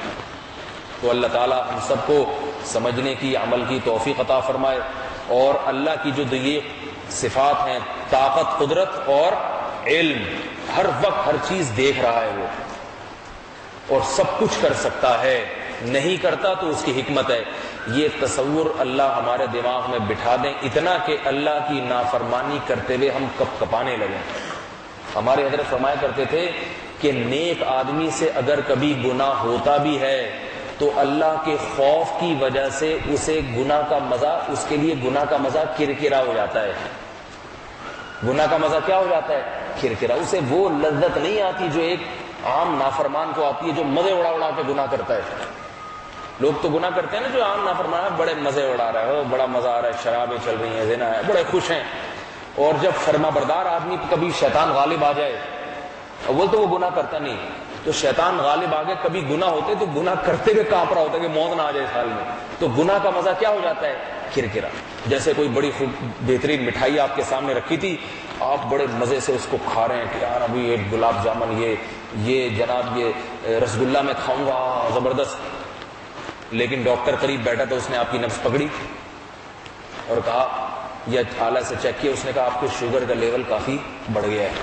تو اللہ تعالیٰ ہم سب کو سمجھنے کی, عمل کی توفیق عطا فرمائے. اور اللہ کی جو یہ صفات ہیں, طاقت, قدرت اور علم, ہر وقت ہر چیز دیکھ رہا ہے وہ, اور سب کچھ کر سکتا ہے, نہیں کرتا تو اس کی حکمت ہے. یہ تصور اللہ ہمارے دماغ میں بٹھا دیں, اتنا کہ اللہ کی نافرمانی کرتے ہوئے ہم کپ کپانے لگیں. ہمارے حضرت فرمایا کرتے تھے کہ نیک آدمی سے اگر کبھی گناہ ہوتا بھی ہے تو اللہ کے خوف کی وجہ سے اسے گناہ کا مزہ, اس کے لیے گناہ کا مزہ کرکرا ہو جاتا ہے. گناہ کا مزہ کیا ہو جاتا ہے؟ کرکرا. اسے وہ لذت نہیں آتی جو ایک عام نافرمان کو آتی ہے, جو مزے اڑا اڑا کے گناہ کرتا ہے. لوگ تو گناہ کرتے ہیں نا, جو عام نافرمان ہے, بڑے مزے اڑا رہا ہے, بڑا مزہ آ رہا ہے, شرابیں چل رہی ہیں, زنا ہے, بڑے خوش ہیں. اور جب فرما بردار آدمی کبھی شیطان غالب آ جائے, اول تو وہ گناہ کرتا نہیں, تو شیطان غالب آ گئے, کبھی گناہ ہوتے تو گناہ کرتے ہوئے کانپ رہا ہوتا ہے کہ موت نہ آ جائے اس حال میں, تو گناہ کا مزہ کیا ہو جاتا ہے؟ کرکرا. جیسے کوئی بڑی بہترین مٹھائی آپ کے سامنے رکھی تھی, آپ بڑے مزے سے اس کو کھا رہے ہیں کہ یار ابھی یہ گلاب جامن, یہ جناب یہ رسگلہ میں کھاؤں گا زبردست. لیکن ڈاکٹر قریب بیٹھا تو اس نے آپ کی نبض پکڑی اور کہا, یہ آلہ سے چیک کیا, اس نے کہا آپ کے شوگر کا لیول کافی بڑھ گیا ہے,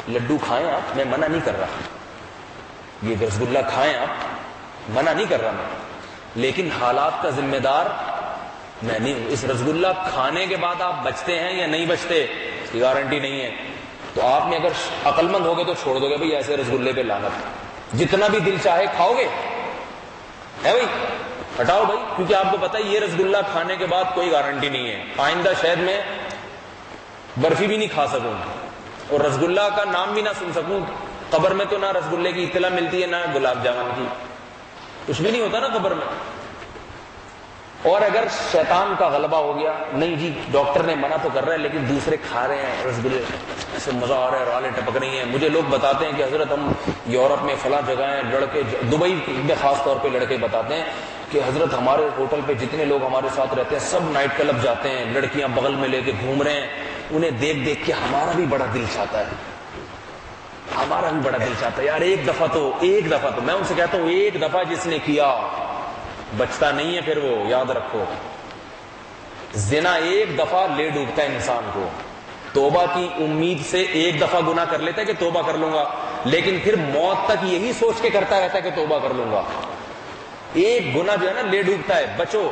لڈو کھائیں آپ, میں منع نہیں کر رہا, یہ رسگلہ کھائیں آپ, منع نہیں کر رہا میں, لیکن حالات کا ذمہ دار میں نہیں ہوں. اس رسگلہ کھانے کے بعد آپ بچتے ہیں یا نہیں بچتے اس کی گارنٹی نہیں ہے. تو آپ نے اگر عقل مند ہوگے تو چھوڑ دو گے بھائی ایسے رسگلے پہ لعنت, جتنا بھی دل چاہے کھاؤ گے, ہے بھائی ہٹاؤ بھائی, کیونکہ آپ کو پتا ہے یہ رسگلہ کھانے کے بعد کوئی گارنٹی نہیں ہے. آئندہ شاید میں برفی بھی نہیں کھا سکوں اور رسگلہ کا نام بھی نہ سن سکوں. قبر میں تو نہ رسگلے کی اطلاع ملتی ہے نہ گلاب جامن کی, کچھ بھی نہیں ہوتا نا قبر میں. اور اگر شیطان کا غلبہ ہو گیا, نہیں جی ڈاکٹر نے منع تو کر رہا ہے لیکن دوسرے کھا رہے ہیں رسگلے, ایسے مزہ آ رہا ہے, رالیں ٹپک رہی ہیں. مجھے لوگ بتاتے ہیں کہ حضرت ہم یورپ میں فلاں جگہ ہیں, لڑکے دبئی میں خاص طور پہ لڑکے بتاتے ہیں کہ حضرت ہمارے ہوٹل پہ جتنے لوگ ہمارے ساتھ رہتے ہیں سب نائٹ کلب جاتے ہیں, لڑکیاں بغل میں لے کے گھوم رہے ہیں. انہیں دیکھ دیکھ کے ہمارا بھی بڑا دل چاہتا ہے, ہمارا بھی بڑا دل چاہتا ہے یار ایک دفعہ تو. میں ان سے کہتا ہوں ایک دفعہ جس نے کیا بچتا نہیں ہے پھر وہ, یاد رکھو. زنا ایک دفعہ لے ڈوبتا ہے انسان کو. توبہ کی امید سے ایک دفعہ گناہ کر لیتا ہے کہ توبہ کر لوں گا, لیکن پھر موت تک یہی سوچ کے کرتا رہتا ہے کہ توبہ کر لوں گا. ایک گناہ جو ہے نا لے ڈوبتا ہے, بچو.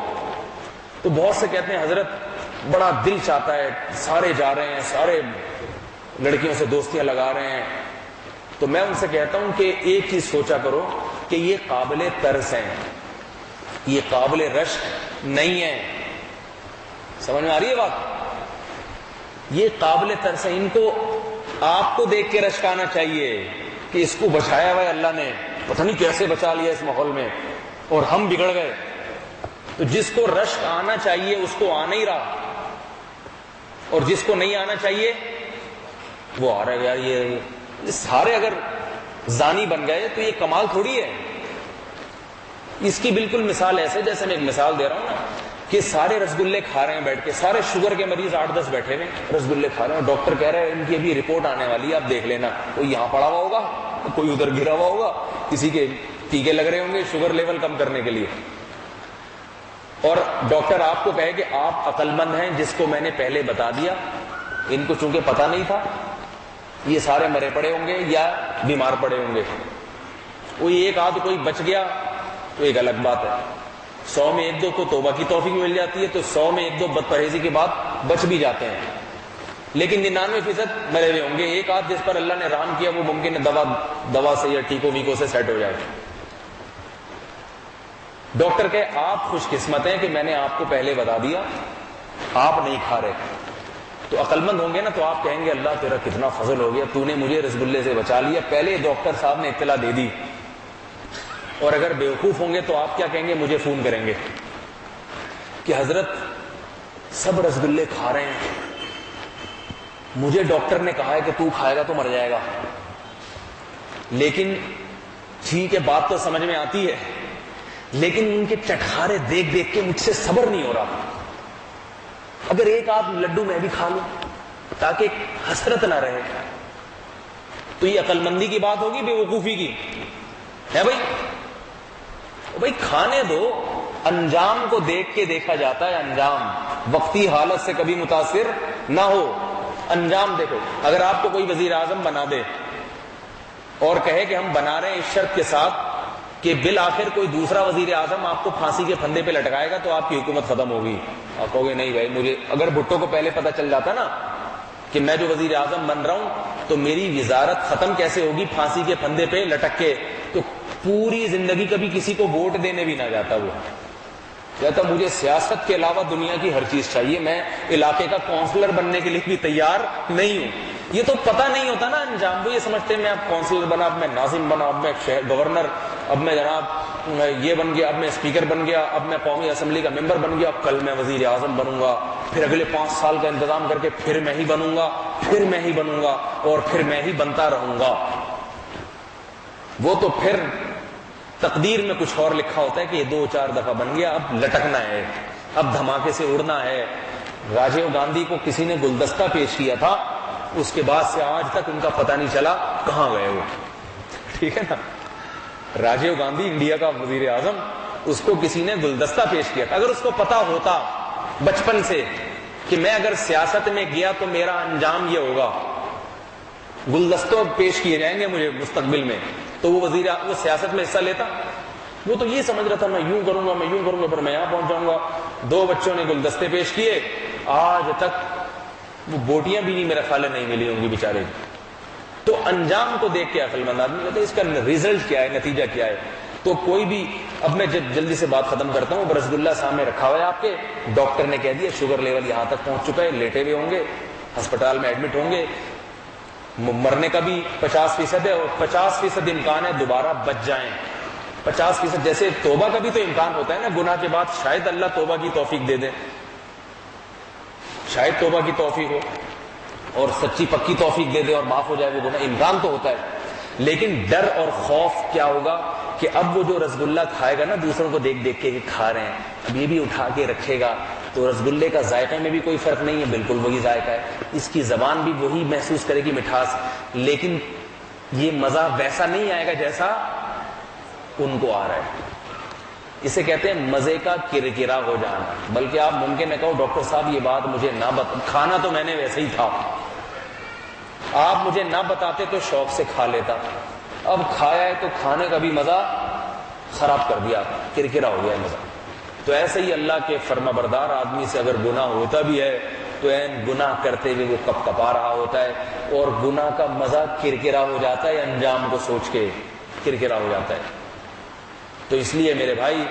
تو بہت سے کہتے ہیں حضرت بڑا دل چاہتا ہے, سارے جا رہے ہیں, سارے لڑکیوں سے دوستیاں لگا رہے ہیں. تو میں ان سے کہتا ہوں کہ ایک چیز سوچا کرو کہ یہ قابل ترس ہیں, یہ قابل رشک نہیں ہے. سمجھ میں آ رہی ہے بات؟ یہ قابل ترس ہے, ان کو آپ کو دیکھ کے رشک آنا چاہیے کہ اس کو بچایا ہوا ہے اللہ نے, پتہ نہیں کیسے بچا لیا اس ماحول میں, اور ہم بگڑ گئے. تو جس کو رشک آنا چاہیے اس کو آ نہیں رہا, اور جس کو نہیں آنا چاہیے وہ آ رہا ہے. یار یہ سارے اگر زانی بن گئے تو یہ کمال تھوڑی ہے. اس کی بالکل مثال ایسے, جیسے میں ایک مثال دے رہا ہوں نا کہ سارے رسگلے کھا رہے ہیں بیٹھ کے, سارے شوگر کے مریض 8-10 بیٹھے ہوئے رسگلے کھا رہے ہیں, ڈاکٹر کہہ رہے ہیں ان کی ابھی رپورٹ آنے والی ہے, آپ دیکھ لینا. کوئی یہاں پڑا ہوا ہوگا, کوئی ادھر گرا ہوا ہوگا, کسی کے ٹیکے لگ رہے ہوں گے شوگر لیول کم کرنے کے لیے. اور ڈاکٹر آپ کو کہے کہ آپ عقل مند ہیں, جس کو میں نے پہلے بتا دیا, ان کو چونکہ پتا نہیں تھا, یہ سارے مرے پڑے ہوں گے یا بیمار پڑے ہوں گے. کوئی ایک آدھ کوئی بچ گیا تو ایک الگ بات ہے, 100 میں 1-2 کو توبہ کی توفیق مل جاتی ہے, تو 100 میں 1-2 بد پرہیزی کے بعد بچ بھی جاتے ہیں, لیکن 99% مرے ہوئے ہوں گے. ایک آدھ جس پر اللہ نے رحم کیا وہ ممکن ہے دوا سے یا ٹیکوں ویکوں سے سیٹ ہو جائے. ڈاکٹر کہ آپ خوش قسمت ہیں کہ میں نے آپ کو پہلے بتا دیا, آپ نہیں کھا رہے. تو عقل مند ہوں گے نا تو آپ کہیں گے اللہ تیرا کتنا فضل ہو گیا, تو نے مجھے رسگلے سے بچا لیا, پہلے ڈاکٹر صاحب نے اطلاع دے دی. اور اگر بیوقوف ہوں گے تو آپ کیا کہیں گے, مجھے فون کریں گے کہ حضرت سب رسگلے کھا رہے ہیں, مجھے ڈاکٹر نے کہا ہے کہ تو کھائے گا تو مر جائے گا. لیکن ٹھیک ہے بات تو سمجھ میں آتی ہے, لیکن ان کے چٹخارے دیکھ دیکھ کے مجھ سے صبر نہیں ہو رہا. اگر ایک آدھ لڈو میں بھی کھا لوں تاکہ حسرت نہ رہے، تو یہ عقل مندی کی بات ہوگی بے وقوفی کی ہے بھائی کھانے دو، انجام کو دیکھ کے دیکھا جاتا ہے، انجام وقتی حالت سے کبھی متاثر نہ ہو، انجام دیکھو۔ اگر آپ کو کوئی وزیر اعظم بنا دے اور کہے کہ ہم بنا رہے ہیں اس شرط کے ساتھ کہ بالآخر کوئی دوسرا وزیر اعظم آپ کو پھانسی کے پھندے پہ لٹکائے گا تو آپ کی حکومت ختم ہوگی، آپ کہو گے نہیں بھائی مجھے، اگر بھٹو کو پہلے پتہ چل جاتا نا کہ میں جو وزیر اعظم بن رہا ہوں تو میری وزارت ختم کیسے ہوگی پھانسی کے پھندے پہ لٹک کے، تو پوری زندگی کبھی کسی کو ووٹ دینے بھی نہ جاتا، وہ کہتا مجھے سیاست کے علاوہ دنیا کی ہر چیز چاہیے، میں علاقے کا کونسلر بننے کے لیے بھی تیار نہیں ہوں۔ یہ تو پتہ نہیں ہوتا نا انجام، وہ یہ سمجھتے ہیں میں اب کونسلر بنا، اب میں ناظم بنا، اب میں گورنر، اب میں جناب یہ بن گیا، اب میں اسپیکر بن گیا، اب میں قومی اسمبلی کا ممبر بن گیا، اب کل میں وزیر اعظم بنوں گا، پھر اگلے 5 سال کا انتظام کر کے پھر میں ہی بنوں گا، پھر میں ہی بنوں گا، اور پھر میں ہی بنتا رہوں گا۔ وہ تو پھر تقدیر میں کچھ اور لکھا ہوتا ہے کہ یہ 2-4 دفعہ بن گیا، اب لٹکنا ہے، اب دھماکے سے اڑنا ہے۔ راجیو گاندھی کو کسی نے گلدستہ پیش کیا تھا، اس کے بعد سے آج تک ان کا پتہ نہیں چلا کہاں گئے وہ، ٹھیک ہے نا۔ راجیو گاندھی انڈیا کا وزیر اعظم، اس کو کسی نے گلدستہ پیش کیا تھا، اگر اس کو پتا ہوتا بچپن سے کہ میں اگر سیاست میں گیا تو میرا انجام یہ ہوگا، گلدستوں پیش کیے جائیں گے مجھے مستقبل میں، تو وہ سیاست میں حصہ لیتا؟ وہ تو یہ سمجھ رہا تھا میں یوں کروں گا، میں یوں کروں گا، پھر میں یہاں پہنچ جاؤں گا۔ 2 بچوں نے گلدستے پیش کیے، آج تک وہ بوٹیاں بھی نہیں میرا خیال ہے نہیں ملی ہوں گی بیچارے۔ تو انجام کو دیکھ کے عقل مند آدمی کہتا ہے اس کا رزلٹ کیا ہے، نتیجہ کیا ہے۔ تو کوئی بھی، اب میں جلدی سے بات ختم کرتا ہوں، رسگ اللہ سامنے رکھا ہوا ہے آپ کے، ڈاکٹر نے کہہ دیا شوگر لیول یہاں تک پہنچ چکا ہے، لیٹے ہوئے ہوں گے، ہسپتال میں ایڈمٹ ہوں گے، مرنے کا بھی 50% ہے، اور 50% امکان ہے دوبارہ بچ جائیں، 50%۔ جیسے توبہ کا بھی تو امکان ہوتا ہے نا، گناہ کے بعد شاید اللہ توبہ کی توفیق دے دے، شاید توبہ کی توفیق ہو اور سچی پکی توفیق دے دے اور معاف ہو جائے وہ گناہ، امکان تو ہوتا ہے۔ لیکن ڈر اور خوف کیا ہوگا کہ اب وہ جو رسگلہ کھائے گا نا دوسروں کو دیکھ دیکھ کے کہ کھا رہے ہیں، اب یہ بھی اٹھا کے رکھے گا تو رسگلے کا ذائقے میں بھی کوئی فرق نہیں ہے، بالکل وہی ذائقہ ہے، اس کی زبان بھی وہی محسوس کرے گی مٹھاس، لیکن یہ مزہ ویسا نہیں آئے گا جیسا ان کو آ رہا ہے۔ اسے کہتے ہیں مزے کا کرکرا ہو جانا۔ بلکہ آپ ممکن ہے کہو ڈاکٹر صاحب یہ بات مجھے نہ کھانا تو میں نے ویسے ہی تھا، آپ مجھے نہ بتاتے تو شوق سے کھا لیتا، اب کھایا ہے تو کھانے کا بھی مزہ خراب کر دیا، کرکرا ہو گیا ہے مزہ۔ تو ایسے ہی اللہ کے فرما بردار آدمی سے اگر گناہ ہوتا بھی ہے تو این گناہ کرتے ہوئے وہ کپ کپا رہا ہوتا ہے، اور گناہ کا مزہ کرکرا ہو جاتا ہے، انجام کو سوچ کے کرکرا ہو جاتا ہے۔ تو اس لیے میرے بھائی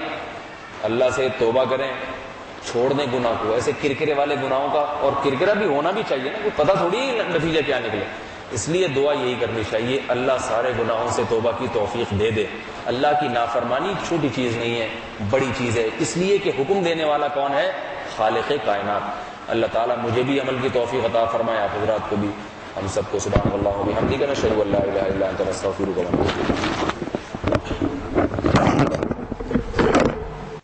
اللہ سے توبہ کریں، چھوڑ دیں گناہ کو، ایسے کرکرے والے گناہوں کا، اور کرکرا بھی ہونا بھی چاہیے نا، کوئی پتہ تھوڑی نتیجہ کیا نکلے، اس لیے دعا یہی کرنی چاہیے اللہ سارے گناہوں سے توبہ کی توفیق دے دے۔ اللہ کی نافرمانی چھوٹی چیز نہیں ہے، بڑی چیز ہے، اس لیے کہ حکم دینے والا کون ہے؟ خالق کائنات۔ اللہ تعالیٰ مجھے بھی عمل کی توفیق عطا فرمائے، آپ حضرات کو بھی، ہم سب کو۔ سبحان اللہ و بحمدہ، نشہد ان لا الہ الا انت، نستغفرک و نتوب الیک۔